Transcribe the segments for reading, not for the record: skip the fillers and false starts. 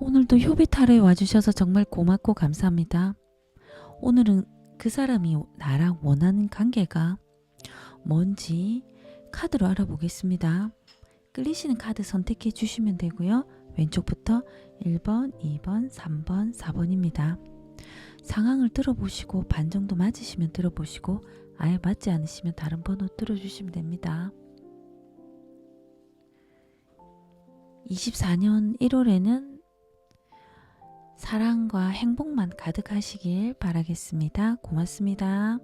오늘도 효비타로에 와주셔서 정말 고맙고 감사합니다. 오늘은 그 사람이 나랑 원하는 관계가 뭔지 카드로 알아보겠습니다. 끌리시는 카드 선택해 주시면 되고요. 왼쪽부터 1번, 2번, 3번, 4번입니다. 상황을 들어보시고 반 정도 맞으시면 들어보시고 아예 맞지 않으시면 다른 번호 들어주시면 됩니다. 24년 1월에는 사랑과 행복만 가득하시길 바라겠습니다. 고맙습니다.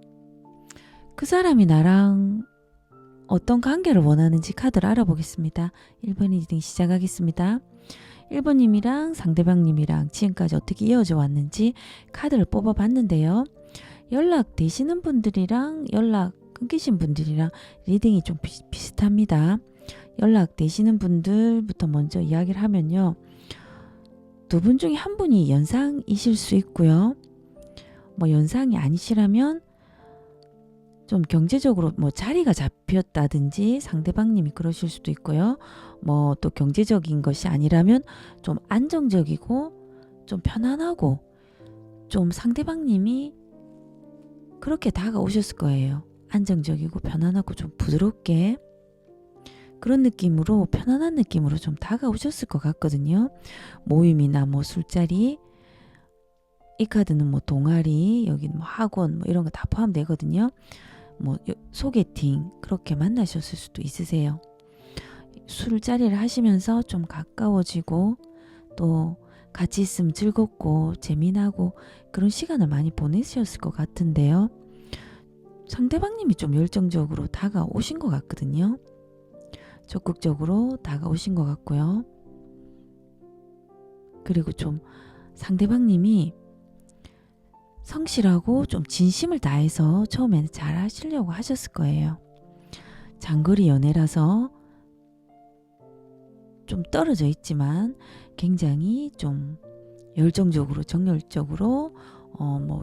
그 사람이 나랑 어떤 관계를 원하는지 카드를 알아보겠습니다. 1번 리딩 시작하겠습니다. 1번님이랑 상대방님이랑 지금까지 어떻게 이어져 왔는지 카드를 뽑아봤는데요. 연락 되시는 분들이랑 연락 끊기신 분들이랑 리딩이 좀 비슷합니다. 연락 되시는 분들부터 먼저 이야기를 하면요. 두 분 중에 한 분이 연상이실 수 있고요. 연상이 아니시라면 좀 경제적으로 자리가 잡혔다든지 상대방님이 그러실 수도 있고요. 또 경제적인 것이 아니라면 좀 안정적이고 좀 편안하고 좀 상대방님이 그렇게 다가오셨을 거예요. 안정적이고 편안하고 좀 부드럽게 그런 느낌으로 편안한 느낌으로 좀 다가오셨을 것 같거든요. 모임이나 술자리, 이 카드는 동아리, 여기 학원 이런 거 다 포함되거든요. 소개팅 그렇게 만나셨을 수도 있으세요. 술자리를 하시면서 좀 가까워지고 또 같이 있으면 즐겁고 재미나고 그런 시간을 많이 보내셨을 것 같은데요. 상대방님이 좀 열정적으로 다가오신 것 같거든요. 적극적으로 다가오신 것 같고요. 그리고 좀 상대방님이 성실하고 좀 진심을 다해서 처음에는 잘 하시려고 하셨을 거예요. 장거리 연애라서 좀 떨어져 있지만 굉장히 좀 열정적으로 정열적으로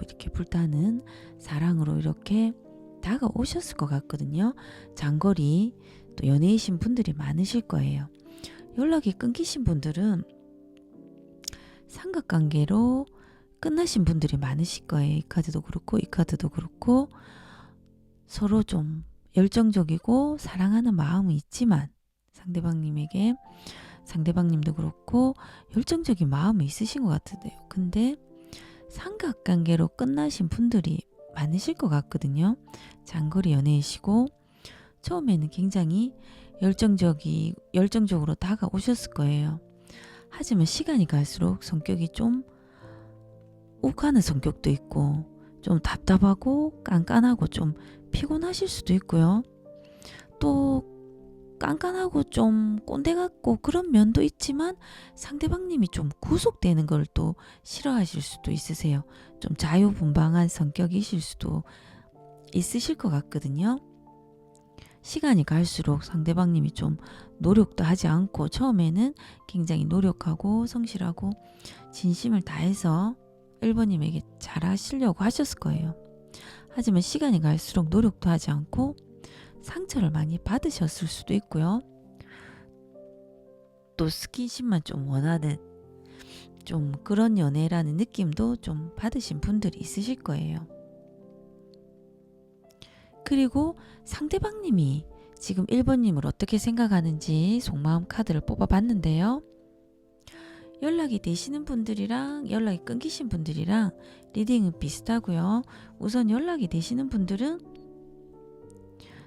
이렇게 불타는 사랑으로 이렇게 다가오셨을 것 같거든요. 장거리 또 연애이신 분들이 많으실 거예요. 연락이 끊기신 분들은 삼각관계로 끝나신 분들이 많으실 거예요. 이 카드도 그렇고 이 카드도 그렇고 서로 좀 열정적이고 사랑하는 마음은 있지만 상대방님에게 상대방님도 그렇고 열정적인 마음이 있으신 것 같은데요. 근데 삼각관계로 끝나신 분들이 많으실 것 같거든요. 장거리 연애이시고 처음에는 굉장히 열정적으로 다가오셨을 거예요. 하지만 시간이 갈수록 성격이 좀 욱하는 성격도 있고 좀 답답하고 깐깐하고 좀 피곤하실 수도 있고요. 또 깐깐하고 좀 꼰대 같고 그런 면도 있지만 상대방님이 좀 구속되는 걸 또 싫어하실 수도 있으세요. 좀 자유분방한 성격이실 수도 있으실 것 같거든요. 시간이 갈수록 상대방님이 좀 노력도 하지 않고 처음에는 굉장히 노력하고 성실하고 진심을 다해서 1번님에게 잘하시려고 하셨을 거예요. 하지만 시간이 갈수록 노력도 하지 않고 상처를 많이 받으셨을 수도 있고요. 또 스킨십만 좀 원하는 좀 그런 연애라는 느낌도 좀 받으신 분들이 있으실 거예요. 그리고 상대방님이 지금 1번님을 어떻게 생각하는지 속마음 카드를 뽑아봤는데요. 연락이 되시는 분들이랑 연락이 끊기신 분들이랑 리딩은 비슷하고요. 우선 연락이 되시는 분들은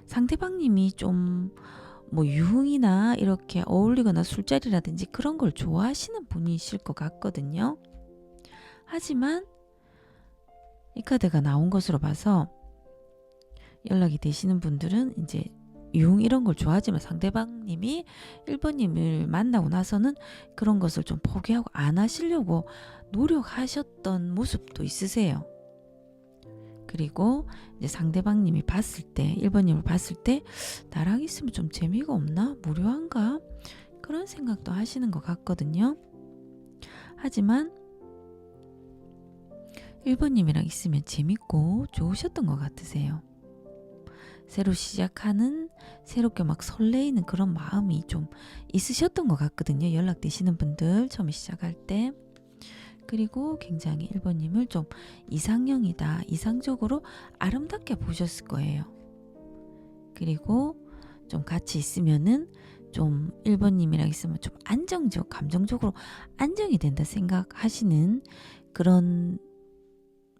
상대방님이 좀 유흥이나 이렇게 어울리거나 술자리라든지 그런 걸 좋아하시는 분이실 것 같거든요. 하지만 이 카드가 나온 것으로 봐서 연락이 되시는 분들은 이제 유흥 이런 걸 좋아하지만 상대방님이 1번님을 만나고 나서는 그런 것을 좀 포기하고 안 하시려고 노력하셨던 모습도 있으세요. 그리고 이제 상대방님이 봤을 때 1번님을 봤을 때 나랑 있으면 좀 재미가 없나? 무료한가? 그런 생각도 하시는 것 같거든요. 하지만 1번님이랑 있으면 재밌고 좋으셨던 것 같으세요. 새로 시작하는, 새롭게 막 설레이는 그런 마음이 좀 있으셨던 것 같거든요. 연락되시는 분들 처음에 시작할 때. 그리고 굉장히 1번님을 좀 이상형이다, 이상적으로 아름답게 보셨을 거예요. 그리고 좀 같이 있으면은 좀 1번님이랑 있으면 좀 안정적, 감정적으로 안정이 된다 생각하시는 그런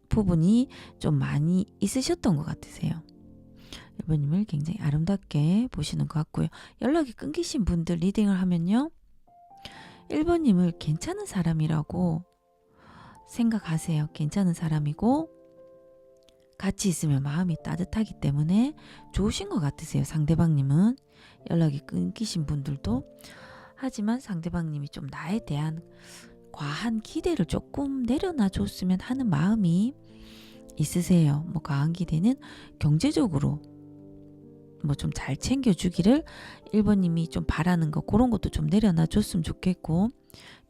부분이 좀 많이 있으셨던 것 같으세요. 1번님을 굉장히 아름답게 보시는 것 같고요. 연락이 끊기신 분들 리딩을 하면요, 1번님을 괜찮은 사람이라고 생각하세요. 괜찮은 사람이고 같이 있으면 마음이 따뜻하기 때문에 좋으신 것 같으세요. 상대방님은. 연락이 끊기신 분들도. 하지만 상대방님이 좀 나에 대한 과한 기대를 조금 내려놔 줬으면 하는 마음이 있으세요. 뭐 과한 기대는 경제적으로 뭐 좀 잘 챙겨주기를 1번님이 좀 바라는 거, 그런 것도 좀 내려놔 줬으면 좋겠고,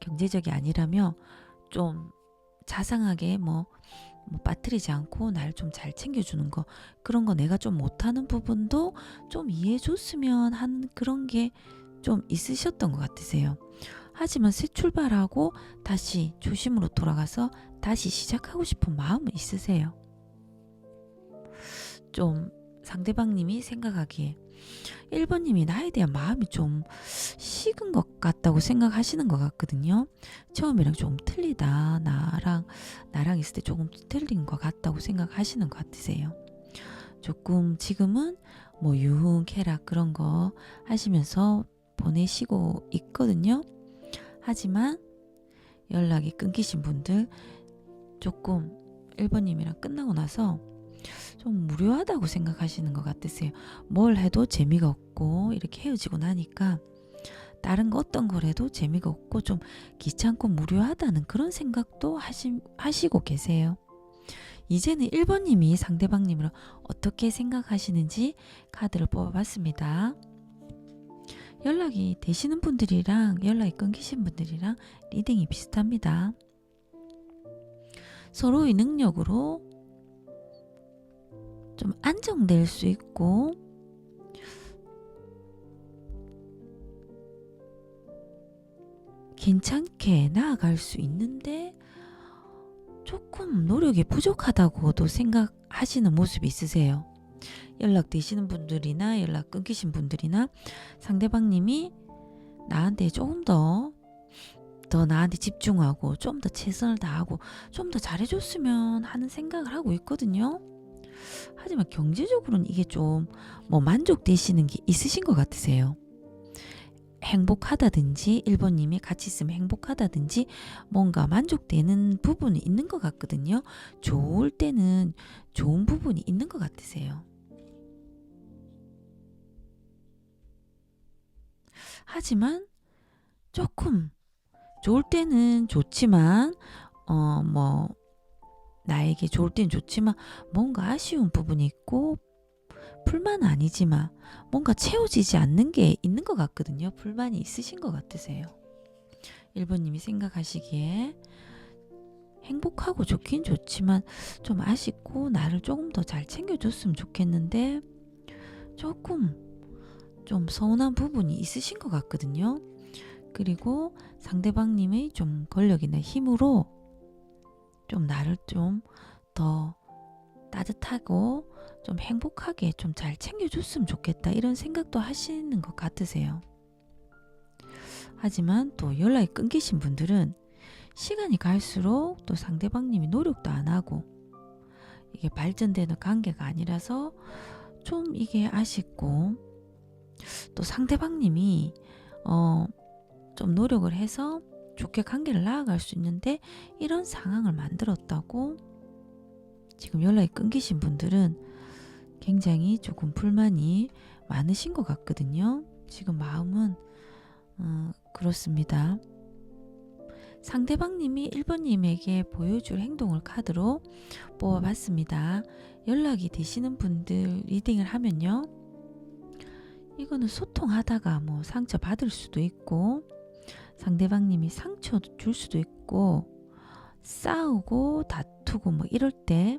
경제적이 아니라면 좀 자상하게 뭐 빠뜨리지 않고 날 좀 잘 챙겨주는 거, 그런 거 내가 좀 못하는 부분도 좀 이해해 줬으면 하는 그런 게 좀 있으셨던 것 같으세요. 하지만 새 출발하고 다시 초심으로 돌아가서 다시 시작하고 싶은 마음은 있으세요. 좀 상대방님이 생각하기에 1번님이 나에 대한 마음이 좀 식은 것 같다고 생각하시는 것 같거든요. 처음이랑 좀 틀리다, 나랑 있을 때 조금 틀린 것 같다고 생각하시는 것 같으세요. 조금 지금은 뭐 유흥, 쾌락 그런 거 하시면서 보내시고 있거든요. 하지만 연락이 끊기신 분들 조금 1번님이랑 끝나고 나서 좀 무료하다고 생각하시는 것 같으세요. 뭘 해도 재미가 없고, 이렇게 헤어지고 나니까 다른 거 어떤 걸 해도 재미가 없고 좀 귀찮고 무료하다는 그런 생각도 하시고 계세요. 이제는 1번님이 상대방님을 어떻게 생각하시는지 카드를 뽑아봤습니다. 연락이 되시는 분들이랑 연락이 끊기신 분들이랑 리딩이 비슷합니다. 서로의 능력으로 좀 안정될 수 있고, 괜찮게 나아갈 수 있는데 조금 노력이 부족하다고도 생각하시는 모습이 있으세요. 연락되시는 분들이나 연락 끊기신 분들이나 상대방님이 나한테 조금 더 나한테 집중하고 좀 더 최선을 다하고 좀 더 잘해줬으면 하는 생각을 하고 있거든요. 하지만 경제적으로는 이게 좀 뭐 만족되시는 게 있으신 것 같으세요. 행복하다든지 1번님이 같이 있으면 행복하다든지 뭔가 만족되는 부분이 있는 것 같거든요. 좋을 때는 좋은 부분이 있는 것 같으세요. 하지만 조금 좋을 때는 좋지만 뭐 나에게 좋을 땐 좋지만 뭔가 아쉬운 부분이 있고, 불만은 아니지만 뭔가 채워지지 않는 게 있는 것 같거든요. 불만이 있으신 것 같으세요. 1번님이 생각하시기에 행복하고 좋긴 좋지만 좀 아쉽고 나를 조금 더 잘 챙겨줬으면 좋겠는데 조금 좀 서운한 부분이 있으신 것 같거든요. 그리고 상대방님의 좀 권력이나 힘으로 좀 나를 좀 더 따뜻하고 좀 행복하게 좀 잘 챙겨줬으면 좋겠다, 이런 생각도 하시는 것 같으세요. 하지만 또 연락이 끊기신 분들은 시간이 갈수록 또 상대방님이 노력도 안 하고 이게 발전되는 관계가 아니라서 좀 이게 아쉽고, 또 상대방님이 좀 노력을 해서 좋게 관계를 나아갈 수 있는데 이런 상황을 만들었다고 지금 연락이 끊기신 분들은 굉장히 조금 불만이 많으신 것 같거든요. 지금 마음은 그렇습니다. 상대방님이 1번님에게 보여줄 행동을 카드로 뽑아봤습니다. 연락이 되시는 분들 리딩을 하면요, 이거는 소통하다가 뭐 상처 받을 수도 있고, 상대방님이 상처 줄 수도 있고, 싸우고 다투고 뭐 이럴 때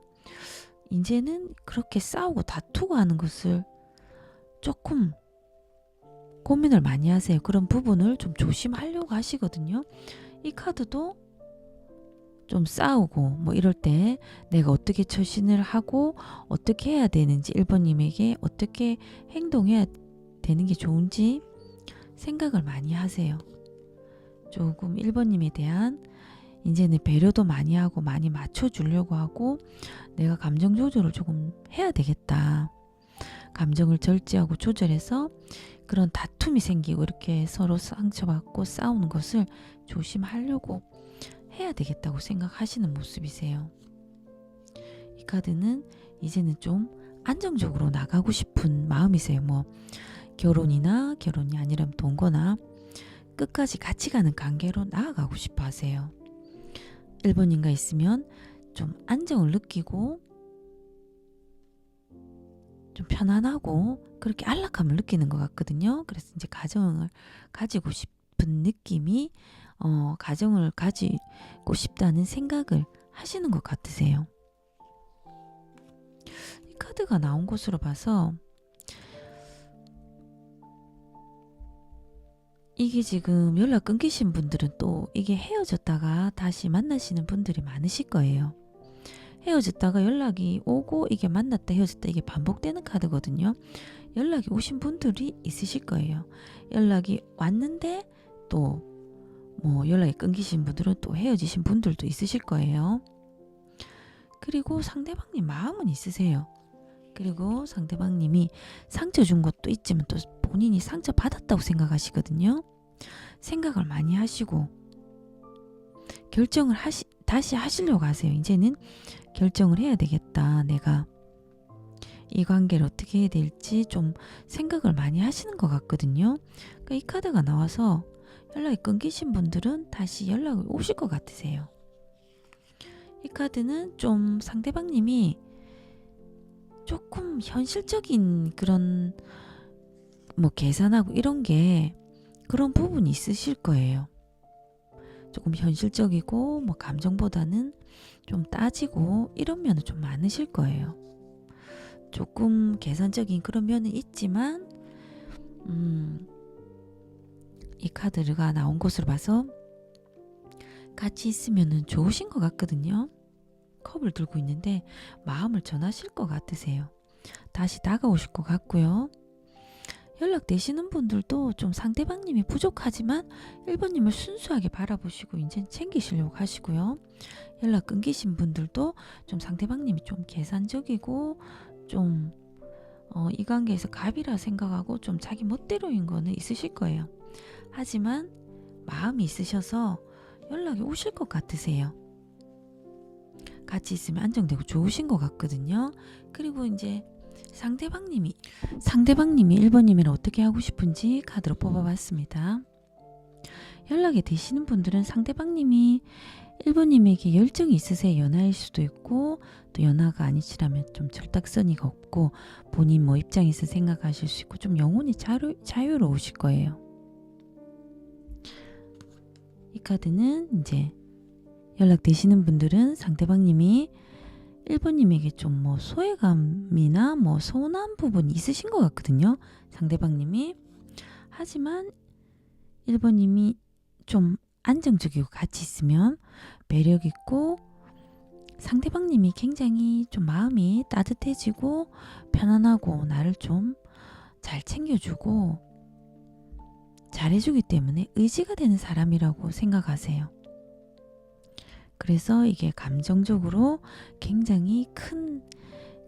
이제는 그렇게 싸우고 다투고 하는 것을 조금 고민을 많이 하세요. 그런 부분을 좀 조심하려고 하시거든요. 이 카드도 좀 싸우고 뭐 이럴 때 내가 어떻게 처신을 하고 어떻게 해야 되는지 1번님에게 어떻게 행동해야 되는 게 좋은지 생각을 많이 하세요. 조금 1번님에 대한 이제는 배려도 많이 하고 많이 맞춰주려고 하고 내가 감정 조절을 조금 해야 되겠다. 감정을 절제하고 조절해서 그런 다툼이 생기고 이렇게 서로 상처받고 싸우는 것을 조심하려고 해야 되겠다고 생각하시는 모습이세요. 이 카드는 이제는 좀 안정적으로 나가고 싶은 마음이세요. 뭐 결혼이나 결혼이 아니라면 동거나 끝까지 같이 가는 관계로 나아가고 싶어 하세요. 1번인가 있으면 좀 안정을 느끼고 좀 편안하고 그렇게 안락함을 느끼는 것 같거든요. 그래서 이제 가정을 가지고 싶은 느낌이 가정을 가지고 싶다는 생각을 하시는 것 같으세요. 이 카드가 나온 것으로 봐서 이게 지금 연락 끊기신 분들은 또 이게 헤어졌다가 다시 만나시는 분들이 많으실 거예요. 헤어졌다가 연락이 오고 이게 만났다 헤어졌다 이게 반복되는 카드거든요. 연락이 오신 분들이 있으실 거예요. 연락이 왔는데 또 뭐 연락이 끊기신 분들은 또 헤어지신 분들도 있으실 거예요. 그리고 상대방님 마음은 있으세요. 그리고 상대방님이 상처 준 것도 있지만 또 본인이 상처 받았다고 생각하시거든요. 생각을 많이 하시고 결정을 다시 하시려고 하세요. 이제는 결정을 해야 되겠다. 내가 이 관계를 어떻게 해야 될지 좀 생각을 많이 하시는 것 같거든요. 그러니까 이 카드가 나와서 연락이 끊기신 분들은 다시 연락이 오실 것 같으세요. 이 카드는 좀 상대방님이 조금 현실적인 그런 뭐 계산하고 이런 게 그런 부분이 있으실 거예요. 조금 현실적이고 뭐 감정보다는 좀 따지고 이런 면은 좀 많으실 거예요. 조금 계산적인 그런 면은 있지만 이 카드가 나온 것으로 봐서 같이 있으면 좋으신 것 같거든요. 컵을 들고 있는데 마음을 전하실 것 같으세요. 다시 다가오실 것 같고요. 연락되시는 분들도 좀 상대방님이 부족하지만 1번님을 순수하게 바라보시고 이제 챙기시려고 하시고요. 연락 끊기신 분들도 좀 상대방님이 좀 계산적이고 좀 이 관계에서 갑이라 생각하고 좀 자기 멋대로인 거는 있으실 거예요. 하지만 마음이 있으셔서 연락이 오실 것 같으세요. 같이 있으면 안정되고 좋으신 것 같거든요. 그리고 이제 상대방님이 1번님이랑 어떻게 하고 싶은지 카드로 뽑아봤습니다. 연락이 되시는 분들은 상대방님이 1번님에게 열정이 있으세요. 연하일 수도 있고 또 연하가 아니시라면 좀 철딱서니가 없고 본인 뭐 입장에서 생각하실 수 있고 좀 영혼이 자유로우실 거예요. 이 카드는 이제 연락되시는 분들은 상대방님이 1번님에게 좀 뭐 소외감이나 뭐 서운한 부분이 있으신 것 같거든요. 상대방님이. 하지만 1번님이 좀 안정적이고 같이 있으면 매력 있고 상대방님이 굉장히 좀 마음이 따뜻해지고 편안하고 나를 좀 잘 챙겨주고 잘해주기 때문에 의지가 되는 사람이라고 생각하세요. 그래서 이게 감정적으로 굉장히 큰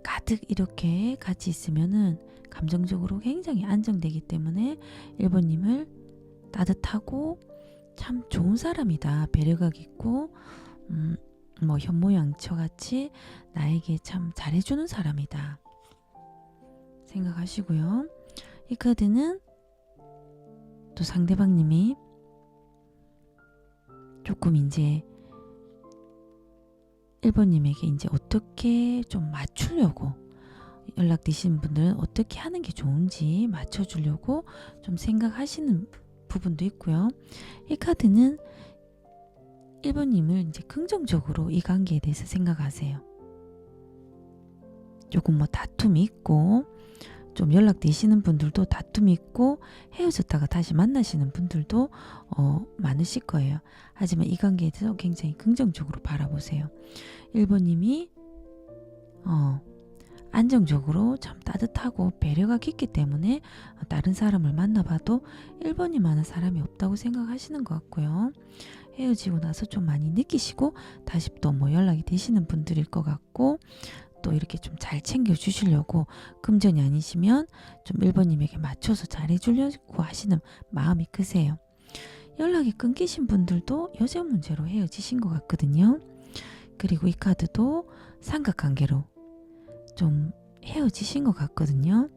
가득 이렇게 같이 있으면은 감정적으로 굉장히 안정되기 때문에 1번님을 따뜻하고 참 좋은 사람이다. 배려각 있고 뭐 현모양처같이 나에게 참 잘해주는 사람이다. 생각하시고요. 이 카드는 또 상대방님이 조금 이제 1번님에게 이제 어떻게 좀 맞추려고 연락되시는 분들은 어떻게 하는 게 좋은지 맞춰주려고 좀 생각하시는 부분도 있고요. 이 카드는 1번님을 이제 긍정적으로 이 관계에 대해서 생각하세요. 조금 뭐 다툼이 있고 좀 연락되시는 분들도 다툼이 있고 헤어졌다가 다시 만나시는 분들도 많으실 거예요. 하지만 이 관계에 대해서 굉장히 긍정적으로 바라보세요. 1번님이 안정적으로 참 따뜻하고 배려가 깊기 때문에 다른 사람을 만나봐도 1번님만한 사람이 없다고 생각하시는 것 같고요. 헤어지고 나서 좀 많이 느끼시고 다시 또 뭐 연락이 되시는 분들일 것 같고, 또 이렇게 좀 잘 챙겨주시려고 금전이 아니시면 좀 1번님에게 맞춰서 잘해주려고 하시는 마음이 크세요. 연락이 끊기신 분들도 여자 문제로 헤어지신 것 같거든요. 그리고 이 카드도 삼각관계로 좀 헤어지신 것 같거든요.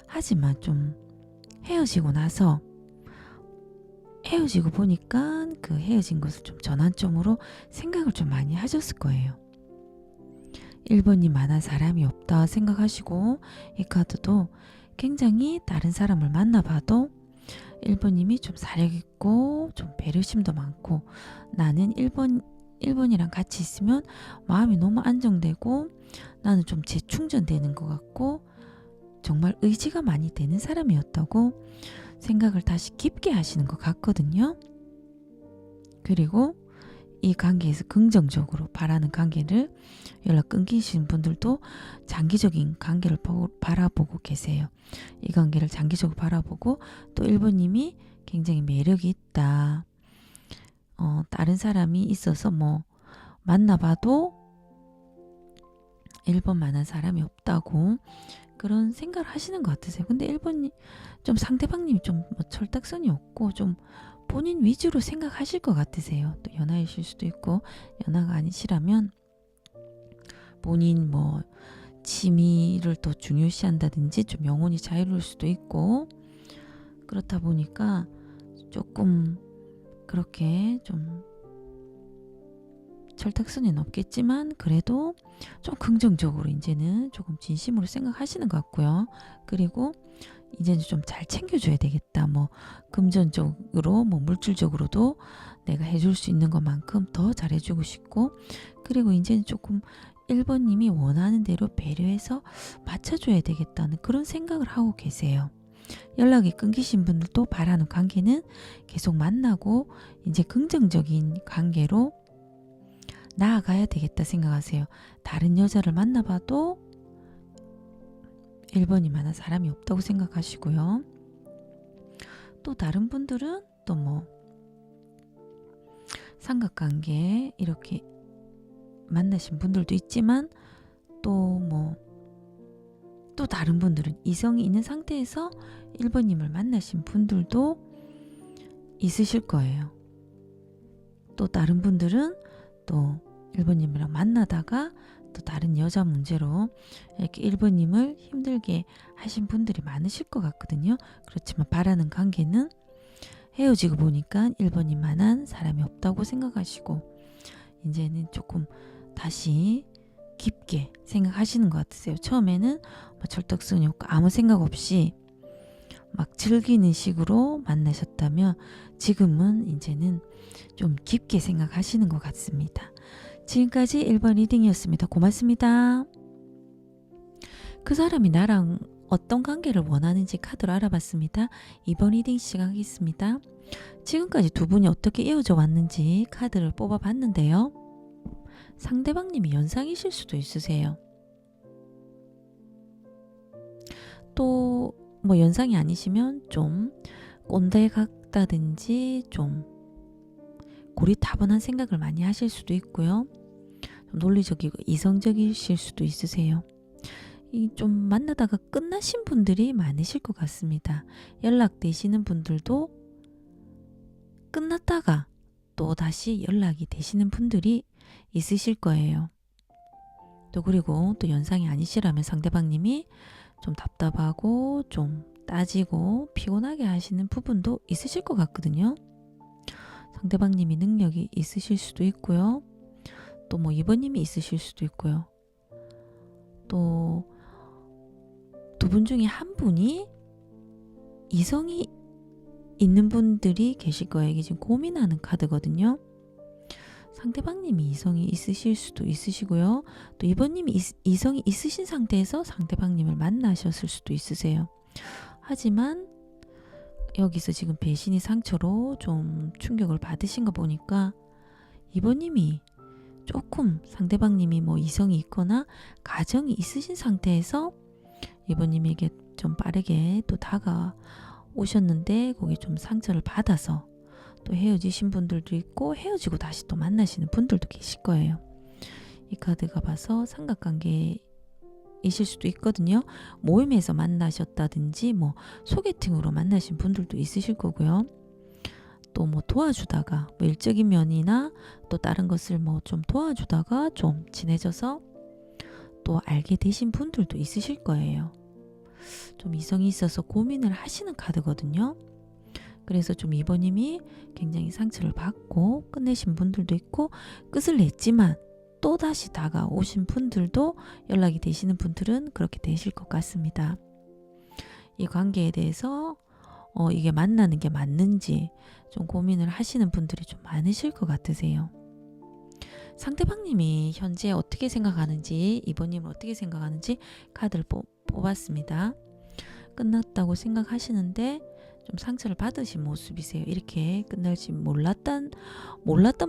하지만 좀 헤어지고 나서 헤어지고 보니까 그 헤어진 것을 좀 전환점으로 생각을 좀 많이 하셨을 거예요. 1번님만한 사람이 없다 생각하시고, 이 카드도 굉장히 다른 사람을 만나봐도 1번님이 좀 사려있고 좀 배려심도 많고, 나는 1번이랑 같이 있으면 마음이 너무 안정되고 나는 좀 재충전되는 것 같고 정말 의지가 많이 되는 사람이었다고 생각을 다시 깊게 하시는 것 같거든요. 그리고 이 관계에서 긍정적으로 바라는 관계를, 연락 끊기신 분들도 장기적인 관계를 바라보고 계세요. 이 관계를 장기적으로 바라보고 또 1번님이 굉장히 매력이 있다. 다른 사람이 있어서 뭐 만나봐도 1번만한 사람이 없다고 그런 생각을 하시는 것 같으세요. 근데 1번님 좀 상대방님이 좀 뭐 철딱선이 없고 좀 본인 위주로 생각하실 것 같으세요. 또 연하이실 수도 있고, 연하가 아니시라면 본인 뭐 취미를 더 중요시한다든지 좀 영혼이 자유로울 수도 있고, 그렇다 보니까 조금 그렇게 좀 철딱선은 없겠지만 그래도 좀 긍정적으로 이제는 조금 진심으로 생각하시는 것 같고요. 그리고 이제는 좀 잘 챙겨줘야 되겠다. 뭐 금전적으로 뭐 물질적으로도 내가 해줄 수 있는 것만큼 더 잘해주고 싶고, 그리고 이제는 조금 1번님이 원하는 대로 배려해서 맞춰줘야 되겠다는 그런 생각을 하고 계세요. 연락이 끊기신 분들도 바라는 관계는 계속 만나고 이제 긍정적인 관계로 나아가야 되겠다 생각하세요. 다른 여자를 만나봐도 1번이만한 사람이 없다고 생각하시고요. 또 다른 분들은 또 뭐 삼각관계 이렇게 만나신 분들도 있지만 또 뭐 또 다른 분들은 이성이 있는 상태에서 1번님을 만나신 분들도 있으실 거예요. 또 다른 분들은 또 1번님이랑 만나다가 또 다른 여자 문제로 이렇게 1번님을 힘들게 하신 분들이 많으실 것 같거든요. 그렇지만 바라는 관계는 헤어지고 보니까 1번님만한 사람이 없다고 생각하시고 이제는 조금 다시 깊게 생각하시는 것 같으세요. 처음에는 철딱선이 없고 아무 생각 없이 막 즐기는 식으로 만나셨다면 지금은 이제는 좀 깊게 생각하시는 것 같습니다. 지금까지 1번 리딩이었습니다. 고맙습니다. 그 사람이 나랑 어떤 관계를 원하는지 카드로 알아봤습니다. 2번 리딩 시작하겠습니다. 지금까지 두 분이 어떻게 이어져 왔는지 카드를 뽑아봤는데요. 상대방님이 연상이실 수도 있으세요. 또 뭐 연상이 아니시면 좀 꼰대 같다든지 좀 고리타분한 생각을 많이 하실 수도 있고요. 좀 논리적이고 이성적이실 수도 있으세요. 좀 만나다가 끝나신 분들이 많으실 것 같습니다. 연락되시는 분들도 끝났다가 또 다시 연락이 되시는 분들이 있으실 거예요. 또 그리고 또 연상이 아니시라면 상대방님이 좀 답답하고 좀 따지고 피곤하게 하시는 부분도 있으실 것 같거든요. 상대방님이 능력이 있으실 수도 있고요. 또 뭐 2번님이 있으실 수도 있고요. 또 두 분 중에 한 분이 이성이 있는 분들이 계실 거예요. 이게 지금 고민하는 카드거든요. 상대방님이 이성이 있으실 수도 있으시고요. 또 이번님이 이성이 있으신 상태에서 상대방님을 만나셨을 수도 있으세요. 하지만 여기서 지금 배신이 상처로 좀 충격을 받으신 거 보니까 이번님이 조금 상대방님이 뭐 이성이 있거나 가정이 있으신 상태에서 이번님에게 좀 빠르게 또 다가오셨는데 거기에 좀 상처를 받아서 또 헤어지신 분들도 있고 헤어지고 다시 또 만나시는 분들도 계실 거예요. 이 카드가 봐서 삼각관계이실 수도 있거든요. 모임에서 만나셨다든지 뭐 소개팅으로 만나신 분들도 있으실 거고요. 또 뭐 도와주다가 뭐 일적인 면이나 또 다른 것을 뭐 좀 도와주다가 좀 친해져서 또 알게 되신 분들도 있으실 거예요. 좀 이성이 있어서 고민을 하시는 카드거든요. 그래서 좀 이번님이 굉장히 상처를 받고 끝내신 분들도 있고 끝을 냈지만 또 다시 다가오신 분들도 연락이 되시는 분들은 그렇게 되실 것 같습니다. 이 관계에 대해서 이게 만나는 게 맞는지 좀 고민을 하시는 분들이 좀 많으실 것 같으세요. 상대방님이 현재 어떻게 생각하는지 이번님을 어떻게 생각하는지 카드를 뽑았습니다. 끝났다고 생각하시는데 좀 상처를 받으신 모습이세요. 이렇게 끝날지 몰랐던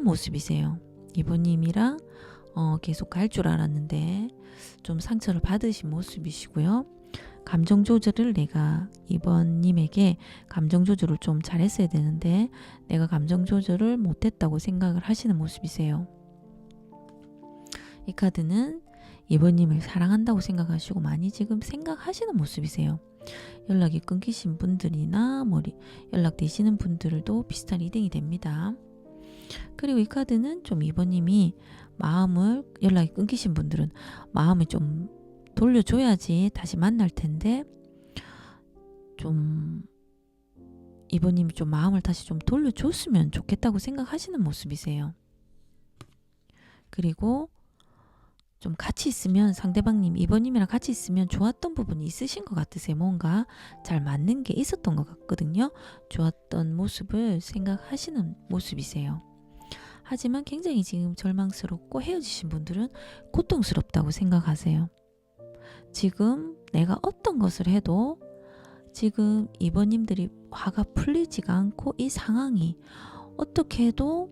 모습이세요. 이번님이랑 계속 갈 줄 알았는데 좀 상처를 받으신 모습이시고요. 감정 조절을 내가 이번님에게 감정 조절을 좀 잘했어야 되는데 내가 감정 조절을 못했다고 생각을 하시는 모습이세요. 이 카드는 이번님을 사랑한다고 생각하시고 많이 지금 생각하시는 모습이세요. 연락이 끊기신 분들이나 연락되시는 분들도 비슷한 리딩이 됩니다. 그리고 이 카드는 좀 이번님이 연락이 끊기신 분들은 마음을 좀 돌려줘야지 다시 만날 텐데 좀 이번님이 좀 마음을 다시 좀 돌려줬으면 좋겠다고 생각하시는 모습이세요. 그리고 좀 같이 있으면 상대방님 이번님이랑 같이 있으면 좋았던 부분이 있으신 것 같으세요. 뭔가 잘 맞는 게 있었던 것 같거든요. 좋았던 모습을 생각하시는 모습이세요. 하지만 굉장히 지금 절망스럽고 헤어지신 분들은 고통스럽다고 생각하세요. 지금 내가 어떤 것을 해도 지금 이번님들이 화가 풀리지가 않고 이 상황이 어떻게 해도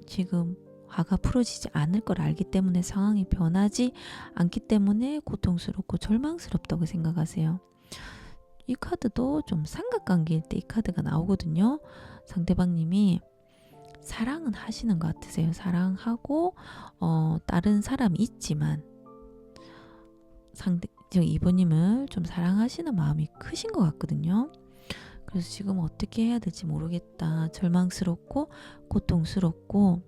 지금 화가 풀어지지 않을 걸 알기 때문에 상황이 변하지 않기 때문에 고통스럽고 절망스럽다고 생각하세요. 이 카드도 좀 삼각관계일 때 이 카드가 나오거든요. 상대방님이 사랑은 하시는 것 같으세요. 사랑하고 다른 사람이 있지만 이번님을 좀 사랑하시는 마음이 크신 것 같거든요. 그래서 지금 어떻게 해야 될지 모르겠다. 절망스럽고 고통스럽고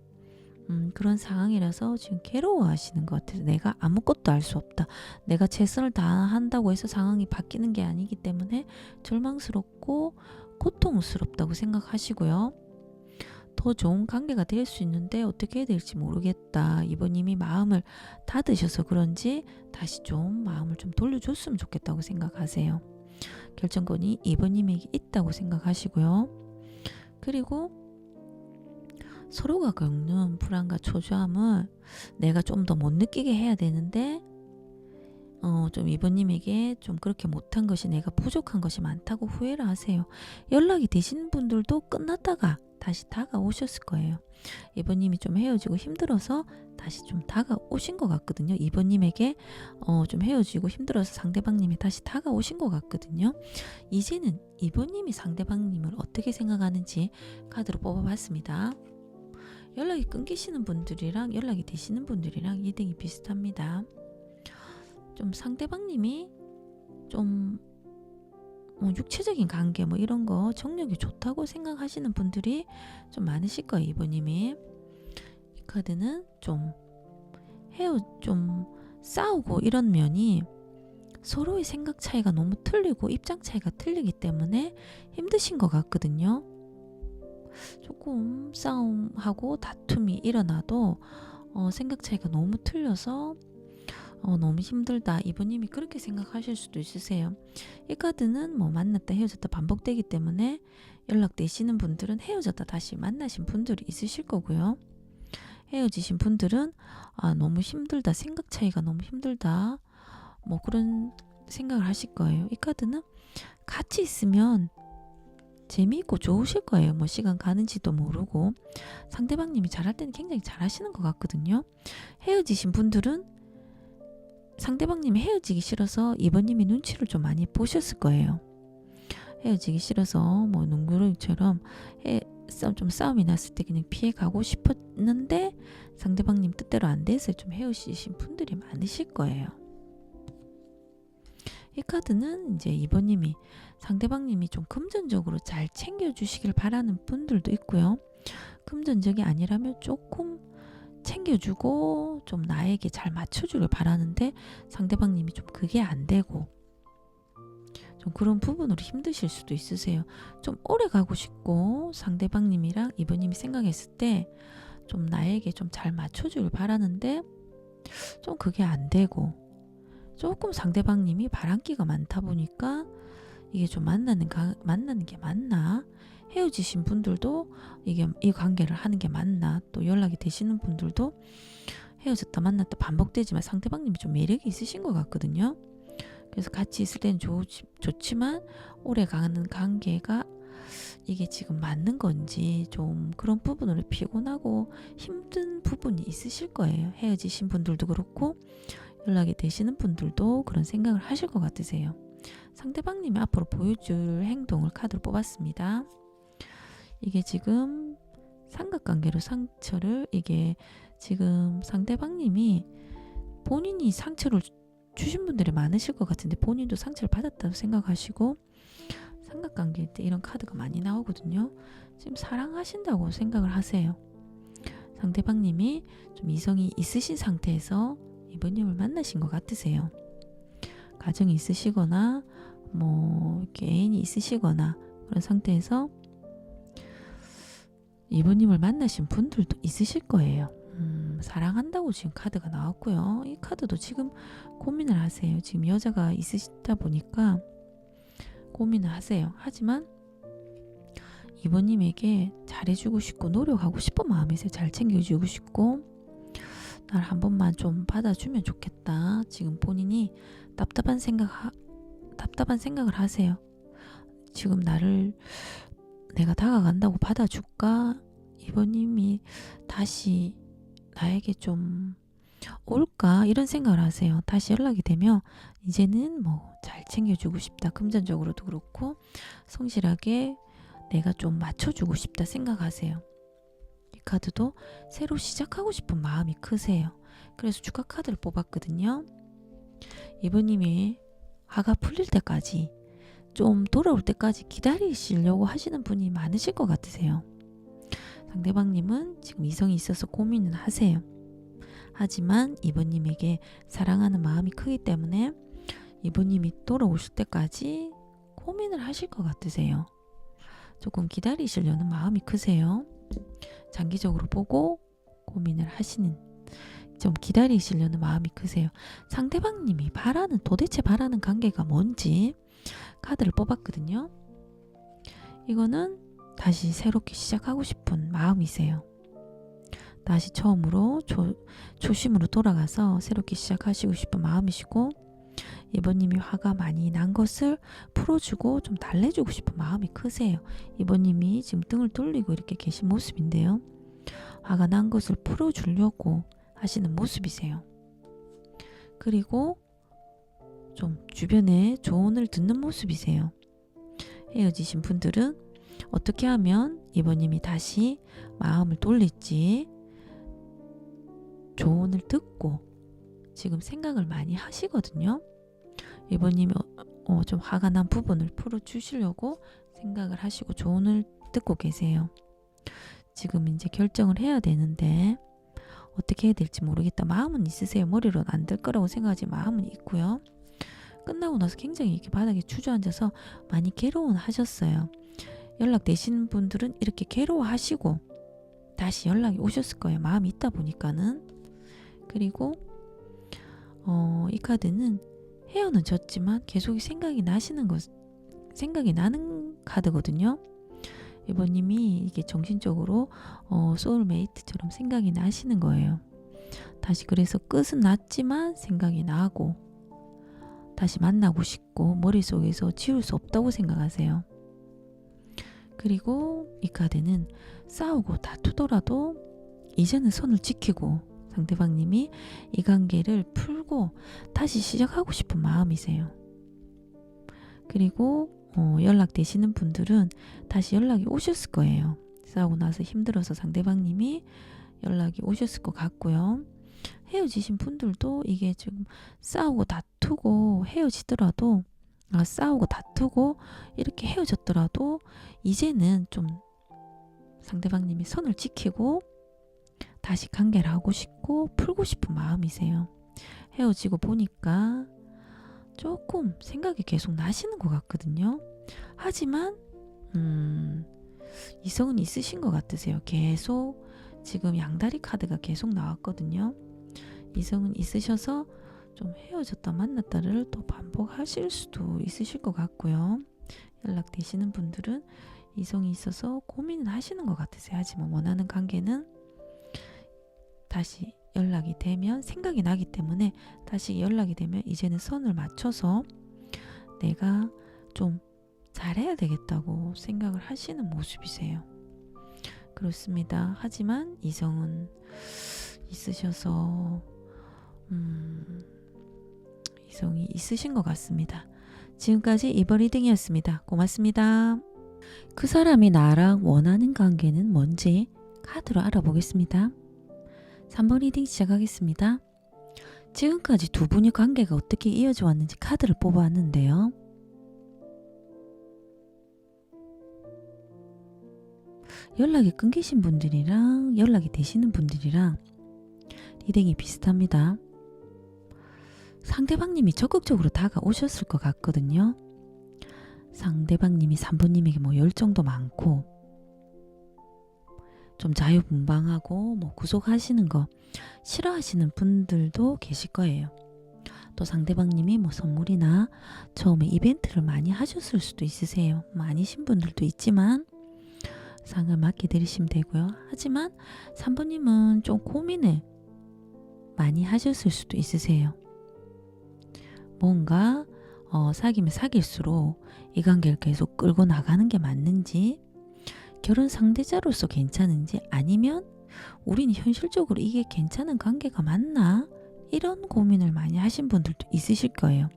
그런 상황이라서 지금 괴로워하시는 것 같아요. 내가 아무것도 알 수 없다. 내가 최선을 다한다고 해서 상황이 바뀌는 게 아니기 때문에 절망스럽고 고통스럽다고 생각하시고요. 더 좋은 관계가 될 수 있는데 어떻게 해야 될지 모르겠다. 이번님이 마음을 닫으셔서 그런지 다시 좀 마음을 좀 돌려줬으면 좋겠다고 생각하세요. 결정권이 이번님에게 있다고 생각하시고요. 그리고 서로가 겪는 불안과 초조함을 내가 좀 더 못 느끼게 해야 되는데 좀 이번님에게 좀 그렇게 못한 것이 내가 부족한 것이 많다고 후회를 하세요. 연락이 되시는 분들도 끝났다가 다시 다가오셨을 거예요. 이번님이 좀 헤어지고 힘들어서 다시 좀 다가오신 것 같거든요. 이번님에게 좀 헤어지고 힘들어서 상대방님이 다시 다가오신 것 같거든요. 이제는 이번님이 상대방님을 어떻게 생각하는지 카드로 뽑아봤습니다. 연락이 끊기시는 분들이랑 연락이 되시는 분들이랑 리딩이 비슷합니다. 좀 상대방님이 좀 육체적인 관계 이런 거 정력이 좋다고 생각하시는 분들이 좀 많으실 거예요. 이번님이 이 카드는 좀 싸우고 이런 면이 서로의 생각 차이가 너무 틀리고 입장 차이가 틀리기 때문에 힘드신 것 같거든요. 조금 싸움하고 다툼이 일어나도 생각 차이가 너무 틀려서 너무 힘들다. 이번님이 그렇게 생각하실 수도 있으세요. 이 카드는 만났다 헤어졌다 반복되기 때문에 연락되시는 분들은 헤어졌다 다시 만나신 분들이 있으실 거고요. 헤어지신 분들은 너무 힘들다, 생각 차이가 너무 힘들다, 뭐 그런 생각을 하실 거예요. 이 카드는 같이 있으면 재미있고 좋으실 거예요. 뭐 시간 가는지도 모르고 상대방님이 잘할 때는 굉장히 잘하시는 것 같거든요. 헤어지신 분들은 상대방님이 헤어지기 싫어서 이번님이 눈치를 좀 많이 보셨을 거예요. 헤어지기 싫어서 뭐 농구렁이처럼 좀 싸움이 났을 때 그냥 피해 가고 싶었는데 상대방님 뜻대로 안 돼서 좀 헤어지신 분들이 많으실 거예요. 이 카드는 이제 이번님이 상대방님이 좀 금전적으로 잘 챙겨주시길 바라는 분들도 있고요. 금전적이 아니라면 조금 챙겨주고 좀 나에게 잘 맞춰주길 바라는데 상대방님이 좀 그게 안 되고 좀 그런 부분으로 힘드실 수도 있으세요. 좀 오래 가고 싶고 상대방님이랑 이번님이 생각했을 때 좀 나에게 좀 잘 맞춰주길 바라는데 좀 그게 안 되고 조금 상대방님이 바람기가 많다 보니까 이게 좀 만나는 게 맞나? 헤어지신 분들도 이게 이 관계를 하는 게 맞나? 또 연락이 되시는 분들도 헤어졌다 만났다 반복되지만 상대방님이 좀 매력이 있으신 것 같거든요. 그래서 같이 있을 때는 좋지만 오래 가는 관계가 이게 지금 맞는 건지 좀 그런 부분으로 피곤하고 힘든 부분이 있으실 거예요. 헤어지신 분들도 그렇고 연락이 되시는 분들도 그런 생각을 하실 것 같으세요. 상대방님이 앞으로 보여줄 행동을 카드로 뽑았습니다. 이게 지금 삼각관계로 상처를 이게 지금 상대방님이 본인이 상처를 주신 분들이 많으실 것 같은데 본인도 상처를 받았다고 생각하시고 삼각관계일 때 이런 카드가 많이 나오거든요. 지금 사랑하신다고 생각을 하세요. 상대방님이 좀 이성이 있으신 상태에서 이번님을 만나신 것 같으세요. 가정이 있으시거나 뭐 이렇게 애인이 있으시거나 그런 상태에서 이번님을 만나신 분들도 있으실 거예요. 사랑한다고 지금 카드가 나왔고요. 이 카드도 지금 고민을 하세요. 지금 여자가 있으시다 보니까 고민을 하세요. 하지만 이번님에게 잘해주고 싶고 노력하고 싶은 마음이세요. 잘 챙겨주고 싶고 날 한 번만 좀 받아주면 좋겠다. 지금 본인이 답답한 생각을 하세요. 지금 내가 다가간다고 받아줄까? 이번님이 다시 나에게 좀 올까? 이런 생각을 하세요. 다시 연락이 되면 이제는 뭐 잘 챙겨주고 싶다. 금전적으로도 그렇고 성실하게 내가 좀 맞춰주고 싶다 생각하세요. 이 카드도 새로 시작하고 싶은 마음이 크세요. 그래서 축하 카드를 뽑았거든요. 이번님이 화가 풀릴 때까지 좀 돌아올 때까지 기다리시려고 하시는 분이 많으실 것 같으세요. 상대방님은 지금 이성이 있어서 고민은 하세요. 하지만 이번님에게 사랑하는 마음이 크기 때문에 이번님이 돌아오실 때까지 고민을 하실 것 같으세요. 조금 기다리시려는 마음이 크세요. 장기적으로 보고 고민을 하시는 좀 기다리시려는 마음이 크세요. 상대방님이 도대체 바라는 관계가 뭔지 카드를 뽑았거든요. 이거는 다시 새롭게 시작하고 싶은 마음이세요. 다시 처음으로 초심으로 돌아가서 새롭게 시작하시고 싶은 마음이시고 이번님이 화가 많이 난 것을 풀어주고 좀 달래주고 싶은 마음이 크세요. 이번님이 지금 등을 돌리고 이렇게 계신 모습인데요. 화가 난 것을 풀어주려고 하시는 모습이세요. 그리고 좀 주변에 조언을 듣는 모습이세요. 헤어지신 분들은 어떻게 하면 이번님이 다시 마음을 돌릴지 조언을 듣고 지금 생각을 많이 하시거든요. 이번님이 좀 화가 난 부분을 풀어주시려고 생각을 하시고 조언을 듣고 계세요. 지금 이제 결정을 해야 되는데 어떻게 해야 될지 모르겠다. 마음은 있으세요. 머리로는 안 될 거라고 생각하지 마음은 있고요. 끝나고 나서 굉장히 이렇게 바닥에 주저앉아서 많이 괴로워하셨어요. 연락되시는 분들은 이렇게 괴로워하시고 다시 연락이 오셨을 거예요. 마음이 있다 보니까는. 그리고 이 카드는 헤어는 졌지만 계속 생각이 나는 카드거든요. 이번님이 이게 정신적으로 소울메이트처럼 생각이 나시는 거예요. 다시 그래서 끝은 났지만 생각이 나고 다시 만나고 싶고 머릿속에서 지울 수 없다고 생각하세요. 그리고 이 카드는 싸우고 다투더라도 이제는 선을 지키고 상대방님이 이 관계를 풀고 다시 시작하고 싶은 마음이세요. 그리고 연락되시는 분들은 다시 연락이 오셨을 거예요. 싸우고 나서 힘들어서 상대방님이 연락이 오셨을 것 같고요. 헤어지신 분들도 이게 지금 싸우고 다투고 헤어지더라도 싸우고 다투고 이렇게 헤어졌더라도 이제는 좀 상대방님이 선을 지키고 다시 관계를 하고 싶고 풀고 싶은 마음이세요. 헤어지고 보니까 조금 생각이 계속 나시는 것 같거든요. 하지만 이성은 있으신 것 같으세요. 계속 지금 양다리 카드가 계속 나왔거든요. 이성은 있으셔서 좀 헤어졌다 만났다를 또 반복하실 수도 있으실 것 같고요. 연락되시는 분들은 이성이 있어서 고민을 하시는 것 같으세요. 하지만 원하는 관계는 다시 연락이 되면 생각이 나기 때문에 다시 연락이 되면 이제는 선을 맞춰서 내가 좀 잘해야 되겠다고 생각을 하시는 모습이세요. 그렇습니다. 하지만 이성은 있으셔서 이성이 있으신 것 같습니다. 지금까지 이번 리딩이었습니다. 고맙습니다. 그 사람이 나랑 원하는 관계는 뭔지 카드로 알아보겠습니다. 3번 리딩 시작하겠습니다. 지금까지 두 분의 관계가 어떻게 이어져 왔는지 카드를 뽑아왔는데요. 연락이 끊기신 분들이랑 연락이 되시는 분들이랑 리딩이 비슷합니다. 상대방님이 적극적으로 다가오셨을 것 같거든요. 상대방님이 3번님에게 열정도 많고 좀 자유분방하고 구속하시는 거 싫어하시는 분들도 계실 거예요. 또 상대방님이 선물이나 처음에 이벤트를 많이 하셨을 수도 있으세요. 아니신 분들도 있지만 상을 맞게 드리시면 되고요. 하지만 3번님은 좀 고민을 많이 하셨을 수도 있으세요. 뭔가 사귀면 사귈수록 이 관계를 계속 끌고 나가는 게 맞는지, 결혼 상대자로서 괜찮은지, 아니면 우리는 현실적으로 이게 괜찮은 관계가 맞나? 이런 고민을 많이 하신 분들도 있으실 거예요.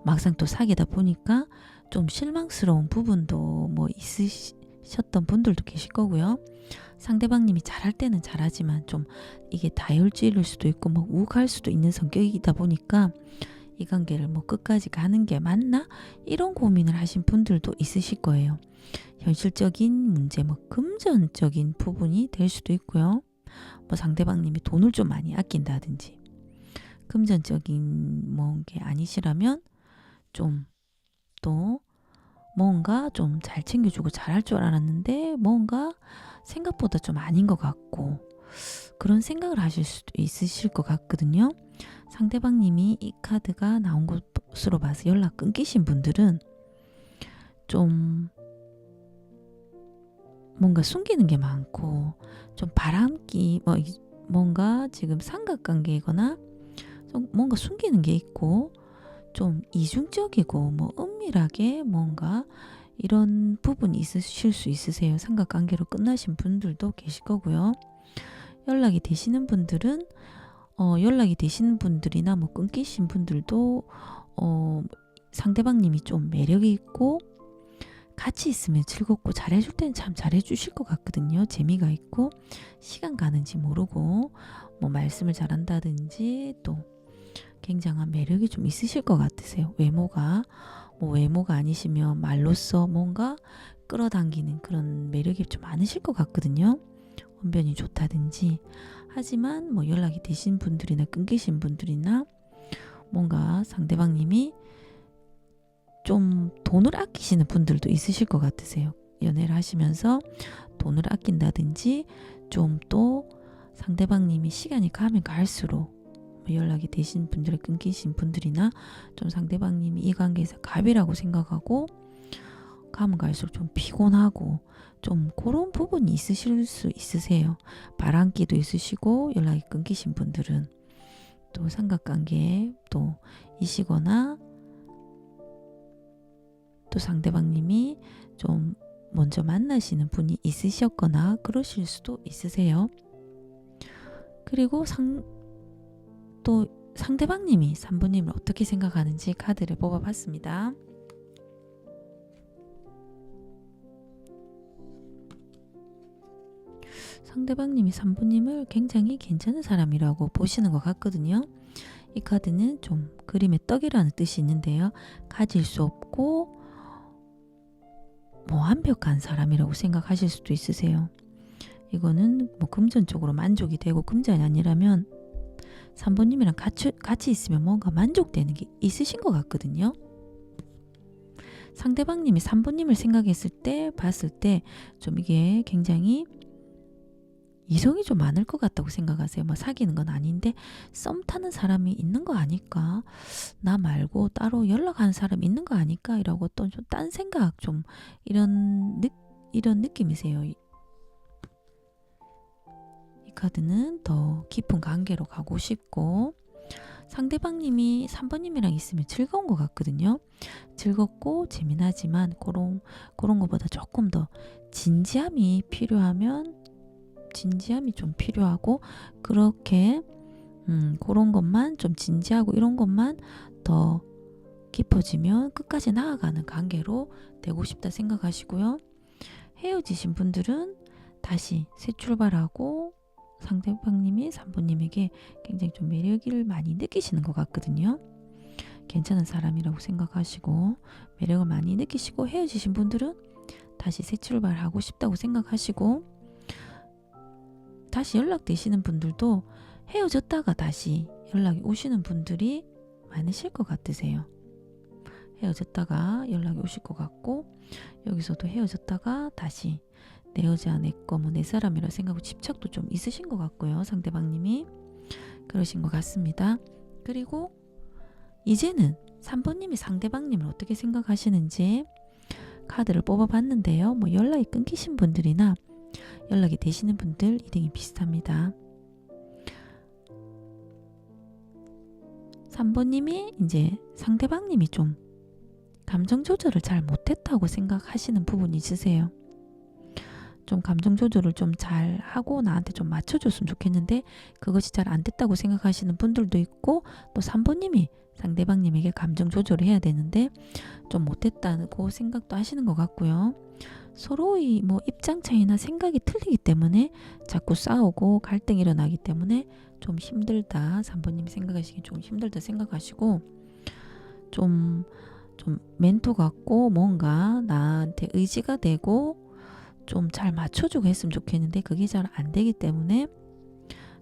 막상 또 사귀다 보니까 좀 실망스러운 부분도 있으셨던 분들도 계실 거고요. 상대방님이 잘할 때는 잘하지만 좀 이게 다혈질일 수도 있고 우욱할 수도 있는 성격이다 보니까 이 관계를 끝까지 가는 게 맞나? 이런 고민을 하신 분들도 있으실 거예요. 현실적인 문제, 금전적인 부분이 될 수도 있고요. 상대방님이 돈을 좀 많이 아낀다든지, 금전적인 게 아니시라면 좀 또 뭔가 좀 잘 챙겨주고 잘할 줄 알았는데 뭔가 생각보다 좀 아닌 것 같고 그런 생각을 하실 수도 있으실 것 같거든요. 상대방님이 이 카드가 나온 것으로 봐서 연락 끊기신 분들은 좀 뭔가 숨기는 게 많고 좀 바람기 뭔가 지금 삼각관계이거나 좀 뭔가 숨기는 게 있고 좀 이중적이고 은밀하게 뭔가 이런 부분이 있으실 수 있으세요. 삼각관계로 끝나신 분들도 계실 거고요. 연락이 되시는 분들은 연락이 되시는 분들이나 끊기신 분들도 상대방님이 좀 매력이 있고 같이 있으면 즐겁고 잘해줄 때는 참 잘해주실 것 같거든요. 재미가 있고 시간 가는지 모르고 말씀을 잘한다든지 또 굉장한 매력이 좀 있으실 것 같으세요. 외모가 아니시면 말로써 뭔가 끌어당기는 그런 매력이 좀 많으실 것 같거든요. 언변이 좋다든지. 하지만 연락이 되신 분들이나 끊기신 분들이나 뭔가 상대방님이 좀 돈을 아끼시는 분들도 있으실 것 같으세요. 연애를 하시면서 돈을 아낀다든지 좀 또 상대방님이 시간이 가면 갈수록 연락이 되신 분들, 끊기신 분들이나 좀 상대방님이 이 관계에서 갑이라고 생각하고 가면 갈수록 좀 피곤하고 좀 그런 부분이 있으실 수 있으세요. 바람기도 있으시고 연락이 끊기신 분들은 또 삼각관계에 또 이시거나 또 상대방님이 좀 먼저 만나시는 분이 있으셨거나 그러실 수도 있으세요. 그리고 또 상대방님이 3번님을 어떻게 생각하는지 카드를 뽑아봤습니다. 상대방님이 3번님을 굉장히 괜찮은 사람이라고 보시는 것 같거든요. 이 카드는 좀 그림의 떡이라는 뜻이 있는데요. 가질 수 없고 완벽한 사람이라고 생각하실 수도 있으세요. 이거는 금전적으로 만족이 되고 금전이 아니라면 3번님이랑 같이 있으면 뭔가 만족되는 게 있으신 것 같거든요. 상대방님이 3번님을 생각했을 때 봤을 때 좀 이게 굉장히 이성이 좀 많을 것 같다고 생각하세요. 사귀는 건 아닌데 썸 타는 사람이 있는 거 아닐까? 나 말고 따로 연락하는 사람이 있는 거 아닐까? 이라고 또 좀 딴 생각 좀 이런 느낌이세요. 이 카드는 더 깊은 관계로 가고 싶고 상대방님이 3번님이랑 있으면 즐거운 것 같거든요. 즐겁고 재미나지만 그런 것보다 조금 더 진지함이 좀 필요하고 그렇게 그런 것만 좀 진지하고 이런 것만 더 깊어지면 끝까지 나아가는 관계로 되고 싶다 생각하시고요. 헤어지신 분들은 다시 새 출발하고 상대방님이 3번님에게 굉장히 좀 매력을 많이 느끼시는 것 같거든요. 괜찮은 사람이라고 생각하시고 매력을 많이 느끼시고 헤어지신 분들은 다시 새 출발하고 싶다고 생각하시고 다시 연락되시는 분들도 헤어졌다가 다시 연락이 오시는 분들이 많으실 것 같으세요. 헤어졌다가 연락이 오실 것 같고 여기서도 헤어졌다가 다시 내 여자 내 거 내 사람이라 생각하고 집착도 좀 있으신 것 같고요. 상대방님이 그러신 것 같습니다. 그리고 이제는 3번님이 상대방님을 어떻게 생각하시는지 카드를 뽑아봤는데요. 연락이 끊기신 분들이나 연락이 되시는 분들 리딩이 비슷합니다. 3번님이 이제 상대방님이 좀 감정 조절을 잘 못했다고 생각하시는 부분이 있으세요. 좀 감정 조절을 좀 잘 하고 나한테 좀 맞춰줬으면 좋겠는데 그것이 잘 안 됐다고 생각하시는 분들도 있고 또 3번님이 상대방님에게 감정 조절을 해야 되는데 좀 못했다고 생각도 하시는 것 같고요. 서로의 입장 차이나 생각이 틀리기 때문에 자꾸 싸우고 갈등이 일어나기 때문에 좀 힘들다. 3번님이 생각하시기 좀 힘들다 생각하시고 좀 멘토 같고 뭔가 나한테 의지가 되고 좀 잘 맞춰주고 했으면 좋겠는데 그게 잘 안 되기 때문에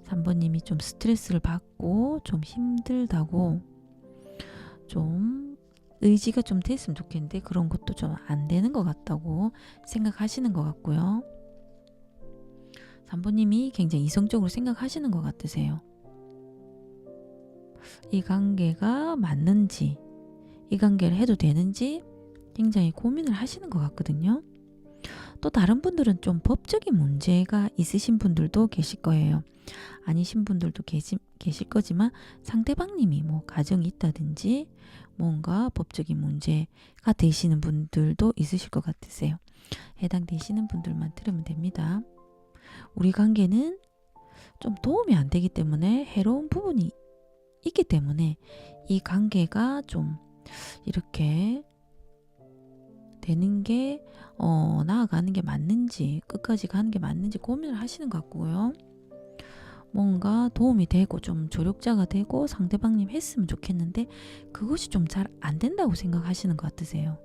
3번님이 좀 스트레스를 받고 좀 힘들다고 좀 의지가 좀 됐으면 좋겠는데 그런 것도 좀 안 되는 것 같다고 생각하시는 것 같고요. 3번님이 굉장히 이성적으로 생각하시는 것 같으세요. 이 관계가 맞는지 이 관계를 해도 되는지 굉장히 고민을 하시는 것 같거든요. 또 다른 분들은 좀 법적인 문제가 있으신 분들도 계실 거예요. 아니신 분들도 계실 거지만 상대방님이 가정이 있다든지 뭔가 법적인 문제가 되시는 분들도 있으실 것 같으세요. 해당되시는 분들만 들으면 됩니다. 우리 관계는 좀 도움이 안 되기 때문에 해로운 부분이 있기 때문에 이 관계가 좀 이렇게 되는 게 나아가는 게 맞는지 끝까지 가는 게 맞는지 고민을 하시는 것 같고요. 뭔가 도움이 되고 좀 조력자가 되고 상대방님 했으면 좋겠는데 그것이 좀 잘 안 된다고 생각하시는 것 같으세요.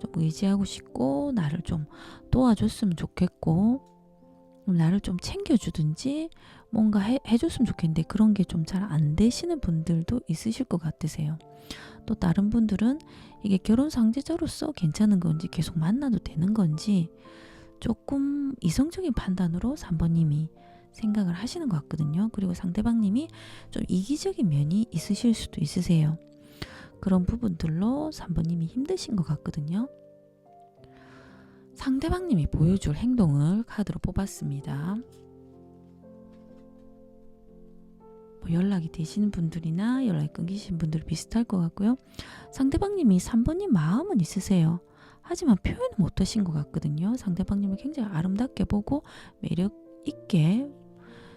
좀 의지하고 싶고 나를 좀 도와줬으면 좋겠고 나를 좀 챙겨주든지 뭔가 해줬으면 좋겠는데 그런 게 좀 잘 안 되시는 분들도 있으실 것 같으세요. 또 다른 분들은 이게 결혼 상대자로서 괜찮은 건지 계속 만나도 되는 건지 조금 이성적인 판단으로 3번님이 생각을 하시는 것 같거든요. 그리고 상대방님이 좀 이기적인 면이 있으실 수도 있으세요. 그런 부분들로 3번님이 힘드신 것 같거든요. 상대방님이 보여줄 행동을 카드로 뽑았습니다. 연락이 되시는 분들이나 연락이 끊기신 분들 비슷할 것 같고요. 상대방님이 3번님 마음은 있으세요. 하지만 표현은 못하신 것 같거든요. 상대방님을 굉장히 아름답게 보고 매력 있게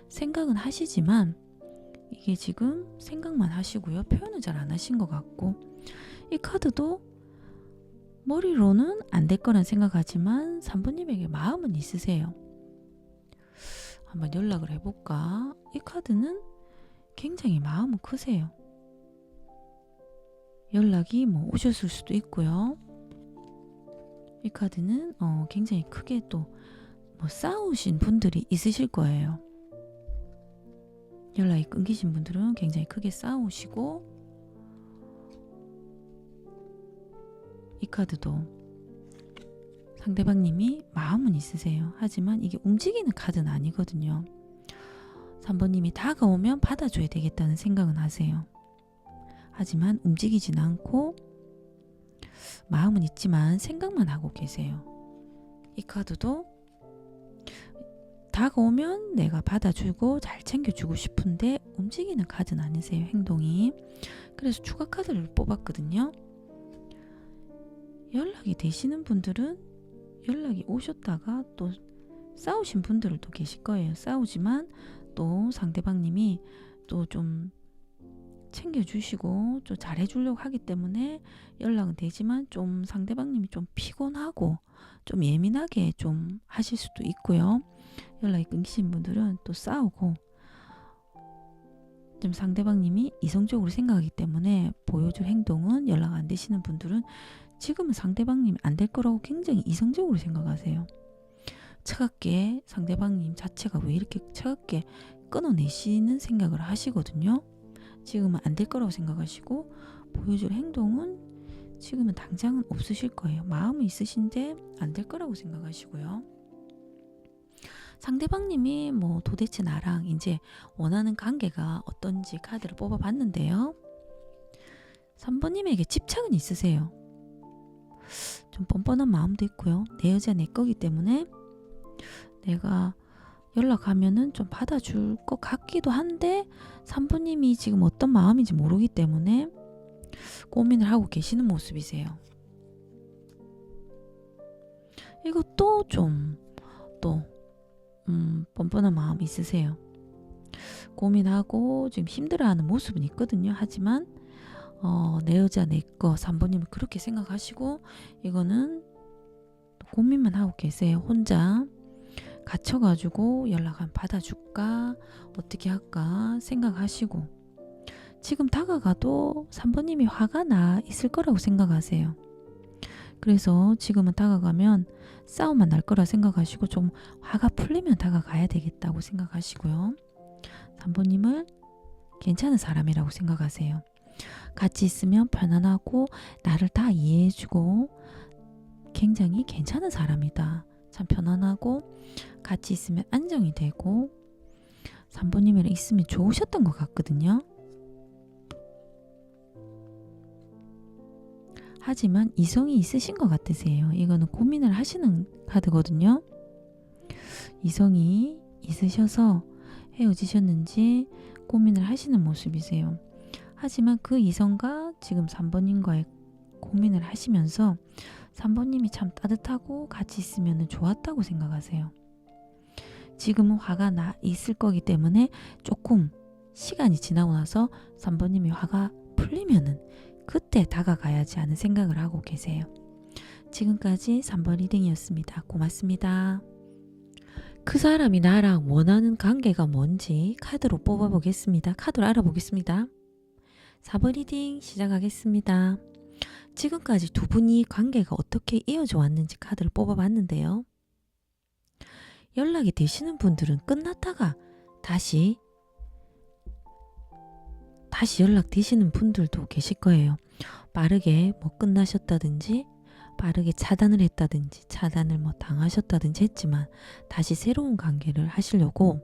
생각은 하시지만 이게 지금 생각만 하시고요. 표현은 잘 안 하신 것 같고, 이 카드도 머리로는 안 될 거란 생각하지만 3번님에게 마음은 있으세요. 한번 연락을 해볼까? 이 카드는 굉장히 마음은 크세요. 연락이 오셨을 수도 있고요. 이 카드는 굉장히 크게 또 싸우신 분들이 있으실 거예요. 연락이 끊기신 분들은 굉장히 크게 싸우시고, 이 카드도 상대방님이 마음은 있으세요. 하지만 이게 움직이는 카드는 아니거든요. 3번님이 다가오면 받아줘야 되겠다는 생각은 하세요. 하지만 움직이진 않고 마음은 있지만 생각만 하고 계세요. 이 카드도 다가오면 내가 받아주고 잘 챙겨주고 싶은데 움직이는 카드는 아니세요. 행동이. 그래서 추가 카드를 뽑았거든요. 연락이 되시는 분들은 연락이 오셨다가 또 싸우신 분들도 계실 거예요. 싸우지만 또 상대방님이 또 좀 챙겨주시고 좀 잘해주려고 하기 때문에 연락은 되지만 좀 상대방님이 좀 피곤하고 좀 예민하게 좀 하실 수도 있고요. 연락이 끊기신 분들은 또 싸우고 좀 상대방님이 이성적으로 생각하기 때문에 보여줄 행동은 연락 안 되시는 분들은 지금은 상대방님이 안 될 거라고 굉장히 이성적으로 생각하세요. 차갑게 상대방님 자체가 왜 이렇게 차갑게 끊어내시는 생각을 하시거든요. 지금은 안 될 거라고 생각하시고 보여줄 행동은 지금은 당장은 없으실 거예요. 마음은 있으신데 안 될 거라고 생각하시고요. 상대방님이 도대체 나랑 이제 원하는 관계가 어떤지 카드를 뽑아봤는데요. 3번님에게 집착은 있으세요. 좀 뻔뻔한 마음도 있고요. 내 여자 내 거기 때문에 내가 연락하면은 좀 받아줄 것 같기도 한데 3번님이 지금 어떤 마음인지 모르기 때문에 고민을 하고 계시는 모습이세요. 이것도 좀 뻔뻔한 마음이 있으세요. 고민하고 지금 힘들어하는 모습은 있거든요. 하지만 내 여자 내 거 3번님은 그렇게 생각하시고 이거는 고민만 하고 계세요. 혼자 갇혀가지고 연락 안 받아줄까 어떻게 할까 생각하시고 지금 다가가도 3번님이 화가 나 있을 거라고 생각하세요. 그래서 지금은 다가가면 싸움만 날 거라 생각하시고 좀 화가 풀리면 다가가야 되겠다고 생각하시고요. 3번님을 괜찮은 사람이라고 생각하세요. 같이 있으면 편안하고 나를 다 이해해주고 굉장히 괜찮은 사람이다. 참 편안하고 같이 있으면 안정이 되고 3번님이랑 있으면 좋으셨던 것 같거든요. 하지만 이성이 있으신 것 같으세요. 이거는 고민을 하시는 카드거든요. 이성이 있으셔서 헤어지셨는지 고민을 하시는 모습이세요. 하지만 그 이성과 지금 3번님과의 고민을 하시면서 3번님이 참 따뜻하고 같이 있으면 좋았다고 생각하세요. 지금은 화가 나 있을 거기 때문에 조금 시간이 지나고 나서 3번님이 화가 풀리면은 그때 다가가야지 하는 생각을 하고 계세요. 지금까지 3번 리딩이었습니다. 고맙습니다. 그 사람이 나랑 원하는 관계가 뭔지 카드로 뽑아보겠습니다. 카드로 알아보겠습니다. 4번 리딩 시작하겠습니다. 지금까지 두 분이 관계가 어떻게 이어져 왔는지 카드를 뽑아봤는데요. 연락이 되시는 분들은 끝났다가 다시 연락되시는 분들도 계실 거예요. 빠르게 끝나셨다든지 빠르게 차단을 했다든지 차단을 당하셨다든지 했지만 다시 새로운 관계를 하시려고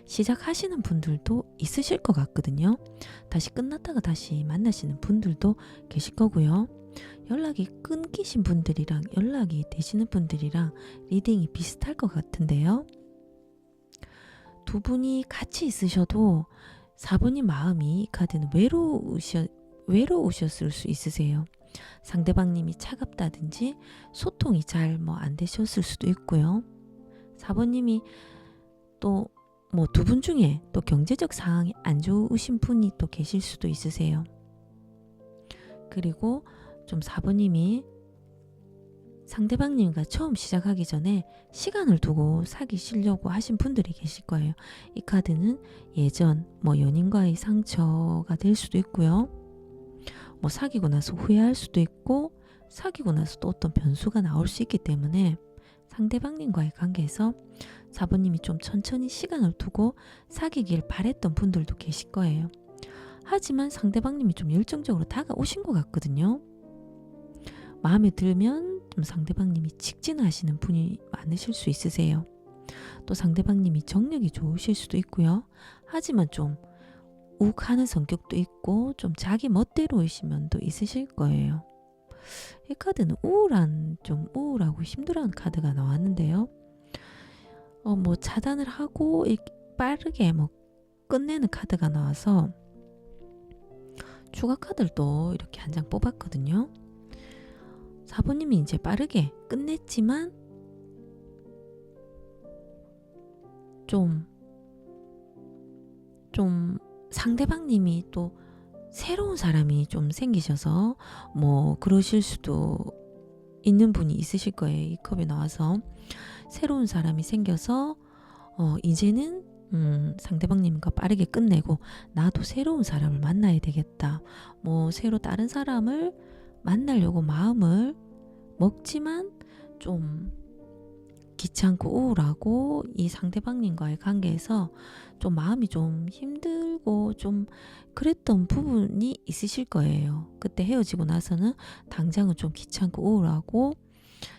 시작하시는 분들도 있으실 것 같거든요. 다시 끝났다가 다시 만나시는 분들도 계실 거고요. 연락이 끊기신 분들이랑 연락이 되시는 분들이랑 리딩이 비슷할 것 같은데요. 두 분이 같이 있으셔도 4번님 마음이 이 카드는 외로우셨을 수 있으세요. 상대방님이 차갑다든지 소통이 잘 안 되셨을 수도 있고요. 4번님이 또 두 분 중에 또 경제적 상황이 안 좋으신 분이 또 계실 수도 있으세요. 그리고 좀 4번님이 상대방님과 처음 시작하기 전에 시간을 두고 사귀시려고 하신 분들이 계실 거예요. 이 카드는 예전 연인과의 상처가 될 수도 있고요. 사귀고 나서 후회할 수도 있고 사귀고 나서 또 어떤 변수가 나올 수 있기 때문에 상대방님과의 관계에서 4번님이 좀 천천히 시간을 두고 사귀길 바랬던 분들도 계실 거예요. 하지만 상대방님이 좀 열정적으로 다가오신 것 같거든요. 마음에 들면 좀 상대방님이 직진하시는 분이 많으실 수 있으세요. 또 상대방님이 정력이 좋으실 수도 있고요. 하지만 좀 욱하는 성격도 있고 좀 자기 멋대로이신 면도 있으실 거예요. 이 카드는 우울하고 힘들어하는 카드가 나왔는데요. 차단을 하고 빠르게 끝내는 카드가 나와서 추가 카드를 또 이렇게 한 장 뽑았거든요. 4번님이 이제 빠르게 끝냈지만 좀 상대방님이 또 새로운 사람이 좀 생기셔서 그러실 수도 있는 분이 있으실 거예요. 이 컵이 나와서 새로운 사람이 생겨서 이제는 상대방님과 빠르게 끝내고 나도 새로운 사람을 만나야 되겠다. 새로 다른 사람을 만나려고 마음을 먹지만 좀 귀찮고 우울하고 이 상대방님과의 관계에서 좀 마음이 좀 힘들고 좀 그랬던 부분이 있으실 거예요. 그때 헤어지고 나서는 당장은 좀 귀찮고 우울하고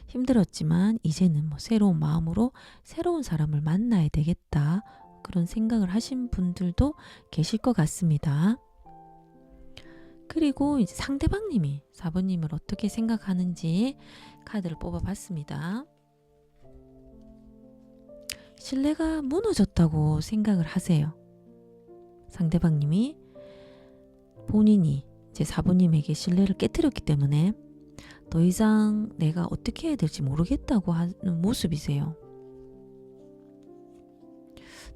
힘들었지만 이제는 새로운 마음으로 새로운 사람을 만나야 되겠다. 그런 생각을 하신 분들도 계실 것 같습니다. 그리고 이제 상대방님이 4번님을 어떻게 생각하는지 카드를 뽑아봤습니다. 신뢰가 무너졌다고 생각을 하세요. 상대방님이 본인이 이제 4번님에게 신뢰를 깨뜨렸기 때문에 더 이상 내가 어떻게 해야 될지 모르겠다고 하는 모습이세요.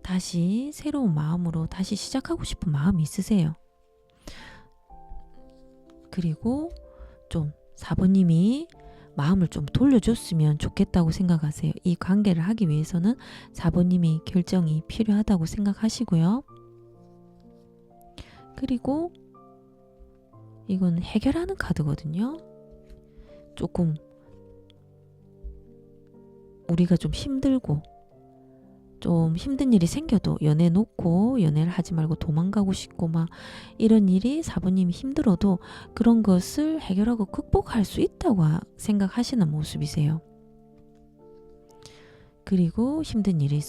다시 새로운 마음으로 다시 시작하고 싶은 마음이 있으세요. 그리고 좀 4번님이 마음을 좀 돌려줬으면 좋겠다고 생각하세요. 이 관계를 하기 위해서는 4번님이 결정이 필요하다고 생각하시고요. 그리고 이건 해결하는 카드거든요. 조금 우리가 좀 힘들고 좀 힘든 일이 생겨도 연애 놓고 연애를 하지 말고 도망가고 싶고 이런 일이 4번님이 힘들어도 그런 것을 해결하고 극복할 수 있다고 생각하시는 모습이세요. 그리고 힘든 일이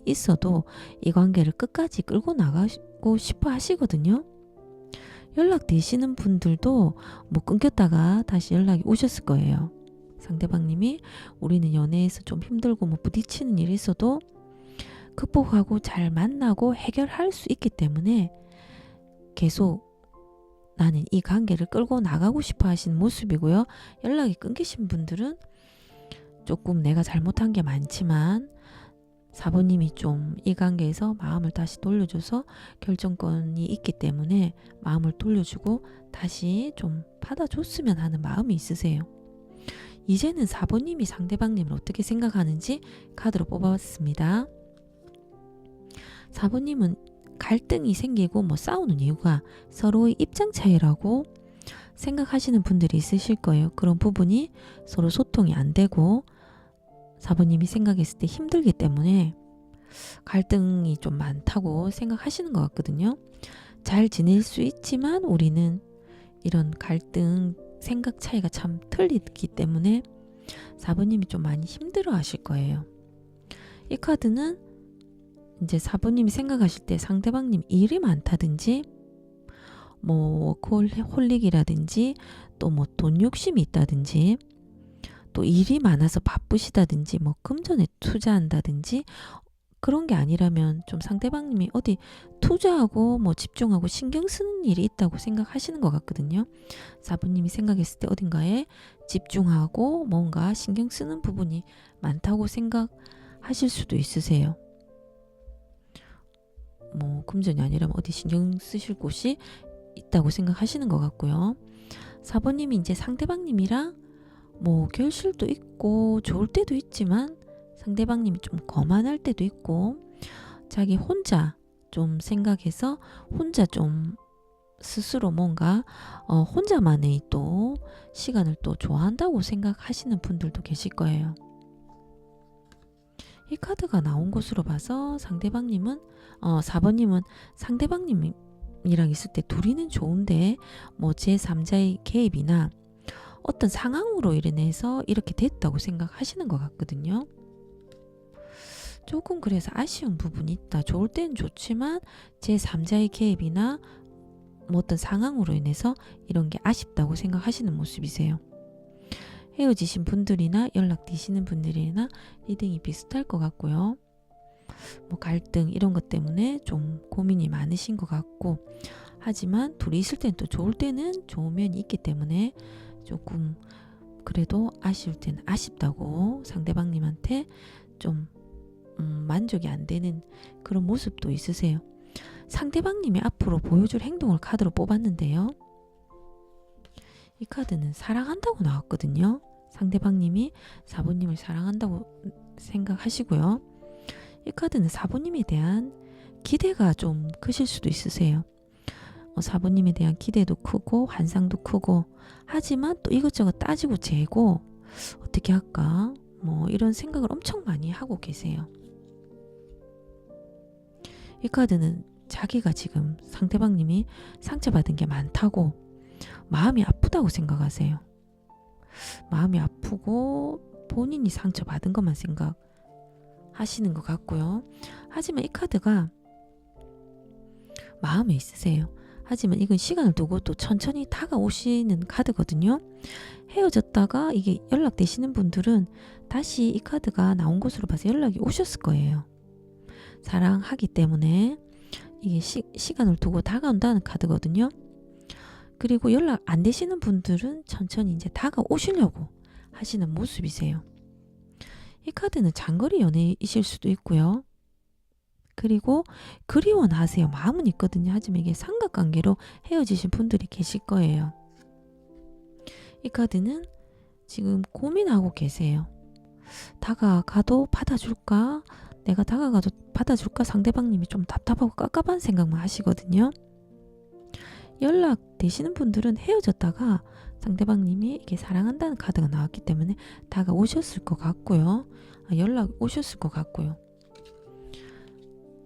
있어도 이 관계를 끝까지 끌고 나가고 싶어 하시거든요. 연락되시는 분들도 끊겼다가 다시 연락이 오셨을 거예요. 상대방님이 우리는 연애에서 좀 힘들고 부딪히는 일이 있어도 극복하고 잘 만나고 해결할 수 있기 때문에 계속 나는 이 관계를 끌고 나가고 싶어 하시는 모습이고요. 연락이 끊기신 분들은 조금 내가 잘못한 게 많지만 4번님이 좀 이 관계에서 마음을 다시 돌려줘서 결정권이 있기 때문에 마음을 돌려주고 다시 좀 받아줬으면 하는 마음이 있으세요. 이제는 4번님이 상대방님을 어떻게 생각하는지 카드로 뽑아봤습니다. 4번님은 갈등이 생기고 싸우는 이유가 서로의 입장 차이라고 생각하시는 분들이 있으실 거예요. 그런 부분이 서로 소통이 안 되고 4번님이 생각했을 때 힘들기 때문에 갈등이 좀 많다고 생각하시는 것 같거든요. 잘 지낼 수 있지만 우리는 이런 갈등 생각 차이가 참 틀리기 때문에 4번님이 좀 많이 힘들어 하실 거예요. 이 카드는 이제 4번님이 생각하실 때 상대방님 일이 많다든지 뭐 워커홀릭이라든지 또 뭐 돈 욕심이 있다든지 또 일이 많아서 바쁘시다든지 뭐 금전에 투자한다든지 그런 게 아니라면 좀 상대방님이 어디 투자하고 뭐 집중하고 신경 쓰는 일이 있다고 생각하시는 것 같거든요. 사부님이 생각했을 때 어딘가에 집중하고 뭔가 신경 쓰는 부분이 많다고 생각하실 수도 있으세요. 뭐 금전이 아니라면 어디 신경 쓰실 곳이 있다고 생각하시는 것 같고요. 사부님이 이제 상대방님이랑 뭐 결실도 있고 좋을 때도 있지만 상대방님이 좀 거만할 때도 있고 자기 혼자 좀 생각해서 혼자 좀 스스로 뭔가 혼자만의 또 시간을 또 좋아한다고 생각하시는 분들도 계실 거예요. 이 카드가 나온 것으로 봐서 상대방님은 4번님은 상대방님이랑 있을 때 둘이는 좋은데 뭐 제3자의 개입이나 어떤 상황으로 인해서 이렇게 됐다고 생각하시는 것 같거든요. 조금 그래서 아쉬운 부분이 있다. 좋을 때는 좋지만 제3자의 개입이나 뭐 어떤 상황으로 인해서 이런 게 아쉽다고 생각하시는 모습이세요. 헤어지신 분들이나 연락되시는 분들이나 리딩이 비슷할 것 같고요. 뭐 갈등 이런 것 때문에 좀 고민이 많으신 것 같고 하지만 둘이 있을 때는 또 좋을 때는 좋은 면이 있기 때문에 조금 그래도 아쉬울 때는 아쉽다고 상대방님한테 좀 만족이 안 되는 그런 모습도 있으세요. 상대방님이 앞으로 보여줄 행동을 카드로 뽑았는데요. 이 카드는 사랑한다고 나왔거든요. 상대방님이 사부님을 사랑한다고 생각하시고요. 이 카드는 사부님에 대한 기대가 좀 크실 수도 있으세요. 사부님에 대한 기대도 크고 환상도 크고 하지만 또 이것저것 따지고 재고 어떻게 할까 뭐 이런 생각을 엄청 많이 하고 계세요. 이 카드는 자기가 지금 상대방님이 상처받은 게 많다고 마음이 아프다고 생각하세요. 마음이 아프고 본인이 상처받은 것만 생각하시는 것 같고요. 하지만 이 카드가 마음에 있으세요. 하지만 이건 시간을 두고 또 천천히 다가오시는 카드거든요. 헤어졌다가 이게 연락되시는 분들은 다시 이 카드가 나온 것으로 봐서 연락이 오셨을 거예요. 사랑하기 때문에 이게 시간을 두고 다가온다는 카드거든요. 그리고 연락 안 되시는 분들은 천천히 이제 다가오시려고 하시는 모습이세요. 이 카드는 장거리 연애이실 수도 있고요. 그리고 그리워는 하세요. 마음은 있거든요. 하지만 이게 삼각관계로 헤어지신 분들이 계실 거예요. 이 카드는 지금 고민하고 계세요. 다가가도 받아줄까? 내가 다가가도 받아줄까? 상대방님이 좀 답답하고 깝깝한 생각만 하시거든요. 연락되시는 분들은 헤어졌다가 상대방님이 이게 사랑한다는 카드가 나왔기 때문에 다가오셨을 것 같고요. 연락 오셨을 것 같고요.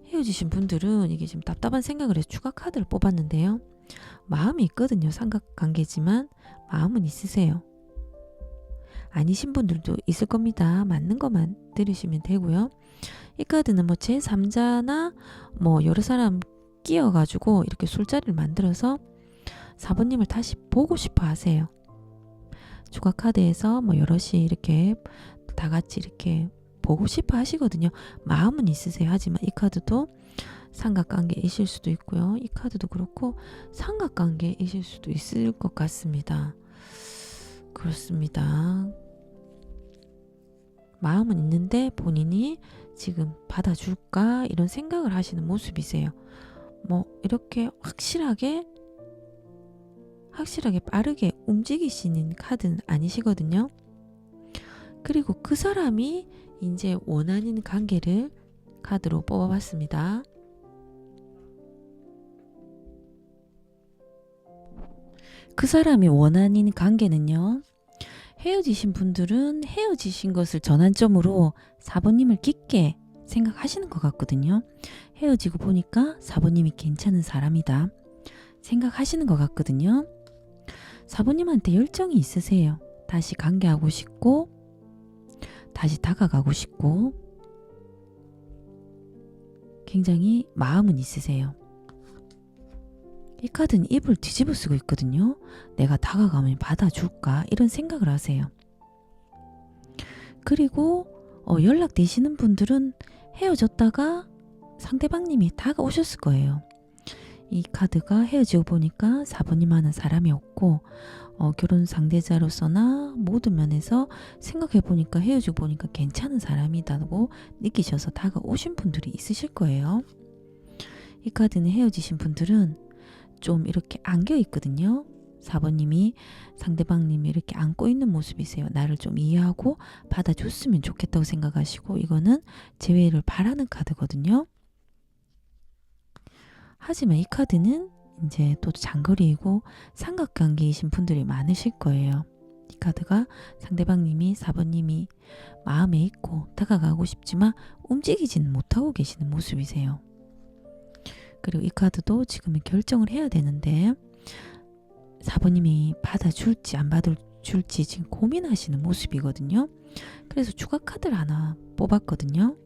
헤어지신 분들은 이게 지금 답답한 생각을 해서 추가 카드를 뽑았는데요. 마음이 있거든요. 삼각관계지만 마음은 있으세요. 아니신 분들도 있을 겁니다. 맞는 것만 들으시면 되고요. 이 카드는 뭐 제3자나 뭐 여러 사람 끼어가지고 이렇게 술자리를 만들어서 사부님을 다시 보고 싶어 하세요. 추가 카드에서 뭐 여럿이 이렇게 다 같이 이렇게 보고 싶어 하시거든요. 마음은 있으세요. 하지만 이 카드도 삼각관계이실 수도 있고요. 이 카드도 그렇고 삼각관계이실 수도 있을 것 같습니다. 그렇습니다. 마음은 있는데 본인이 지금 받아줄까 이런 생각을 하시는 모습이세요. 뭐 이렇게 확실하게 빠르게 움직이시는 카드는 아니시거든요. 그리고 그 사람이 이제 원하는 관계를 카드로 뽑아봤습니다. 그 사람이 원하는 관계는요. 헤어지신 분들은 헤어지신 것을 전환점으로 사부님을 깊게 생각하시는 것 같거든요. 헤어지고 보니까 사부님이 괜찮은 사람이다 생각하시는 것 같거든요. 사부님한테 열정이 있으세요. 다시 관계하고 싶고 다시 다가가고 싶고 굉장히 마음은 있으세요. 이 카드는 입을 뒤집어 쓰고 있거든요. 내가 다가가면 받아줄까 이런 생각을 하세요. 그리고 연락되시는 분들은 헤어졌다가 상대방님이 다가오셨을 거예요. 이 카드가 헤어지고 보니까 4번님하는 사람이 없고 결혼 상대자로서나 모든 면에서 생각해 보니까 헤어지고 보니까 괜찮은 사람이라고 느끼셔서 다가오신 분들이 있으실 거예요. 이 카드는 헤어지신 분들은 좀 이렇게 안겨 있거든요. 4번님이 상대방님이 이렇게 안고 있는 모습이세요. 나를 좀 이해하고 받아줬으면 좋겠다고 생각하시고 이거는 재회를 바라는 카드거든요. 하지만 이 카드는 이제 또 장거리이고 삼각관계이신 분들이 많으실 거예요. 이 카드가 상대방님이 4번님이 마음에 있고 다가가고 싶지만 움직이지는 못하고 계시는 모습이세요. 그리고 이 카드도 지금은 결정을 해야 되는데 4번님이 받아줄지 안 받아줄지 지금 고민하시는 모습이거든요. 그래서 추가 카드를 하나 뽑았거든요.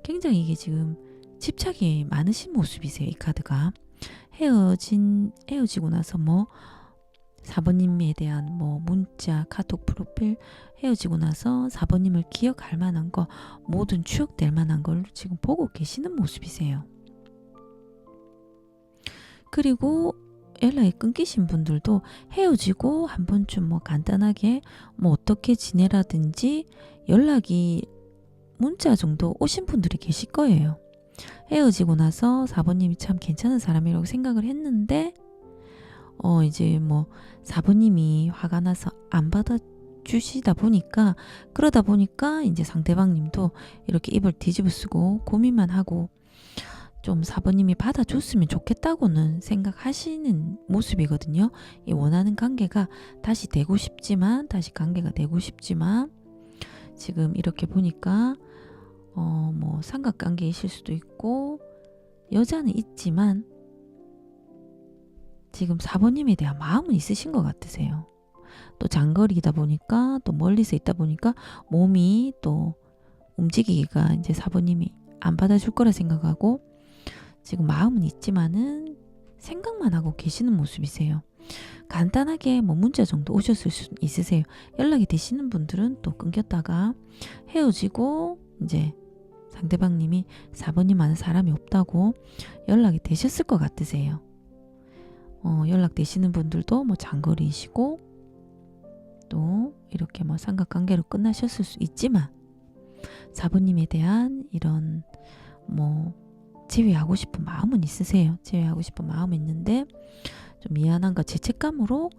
굉장히 이게 지금 집착이 많으신 모습이세요. 이 카드가 헤어지고 나서 4번님에 대한 문자, 카톡 프로필 헤어지고 나서 4번님을 기억할 만한 거 모든 추억될 만한 걸 지금 보고 계시는 모습이세요. 그리고 연락이 끊기신 분들도 헤어지고 한 번쯤 간단하게 어떻게 지내라든지 연락이 문자 정도 오신 분들이 계실 거예요. 헤어지고 나서 4번님이 참 괜찮은 사람이라고 생각을 했는데 이제 4번님이 화가 나서 안 받아주시다 보니까 그러다 보니까 이제 상대방님도 이렇게 입을 뒤집어 쓰고 고민만 하고 좀 4번님이 받아줬으면 좋겠다고는 생각하시는 모습이거든요. 이 원하는 관계가 다시 관계가 되고 싶지만 지금 이렇게 보니까 삼각관계이실 수도 있고 여자는 있지만 지금 4번님에 대한 마음은 있으신 것 같으세요. 또 장거리다 보니까 또 멀리서 있다 보니까 몸이 또 움직이기가 이제 4번님이 안 받아줄 거라 생각하고 지금 마음은 있지만은 생각만 하고 계시는 모습이세요. 간단하게 문자 정도 오셨을 수 있으세요. 연락이 되시는 분들은 또 끊겼다가 헤어지고 이제 상대방님이 4번님 아는 사람이 없다고 연락이 되셨을 것 같으세요. 연락되시는 분들도 장거리이시고 또 이렇게 삼각관계로 끝나셨을 수 있지만 4번님에 대한 이런 제외하고 싶은 마음은 있으세요. 제외하고 싶은 마음은 있는데 좀 미안함과 죄책감으로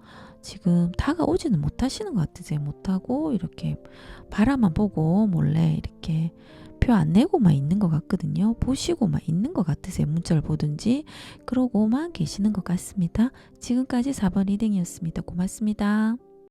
지금 다가오지는 못하시는 것 같으세요. 못하고 이렇게 바라만 보고 몰래 이렇게 표 안 내고만 있는 것 같거든요. 보시고만 있는 것 같으세요. 문자를 보든지 그러고만 계시는 것 같습니다. 지금까지 4번 리딩이었습니다. 고맙습니다.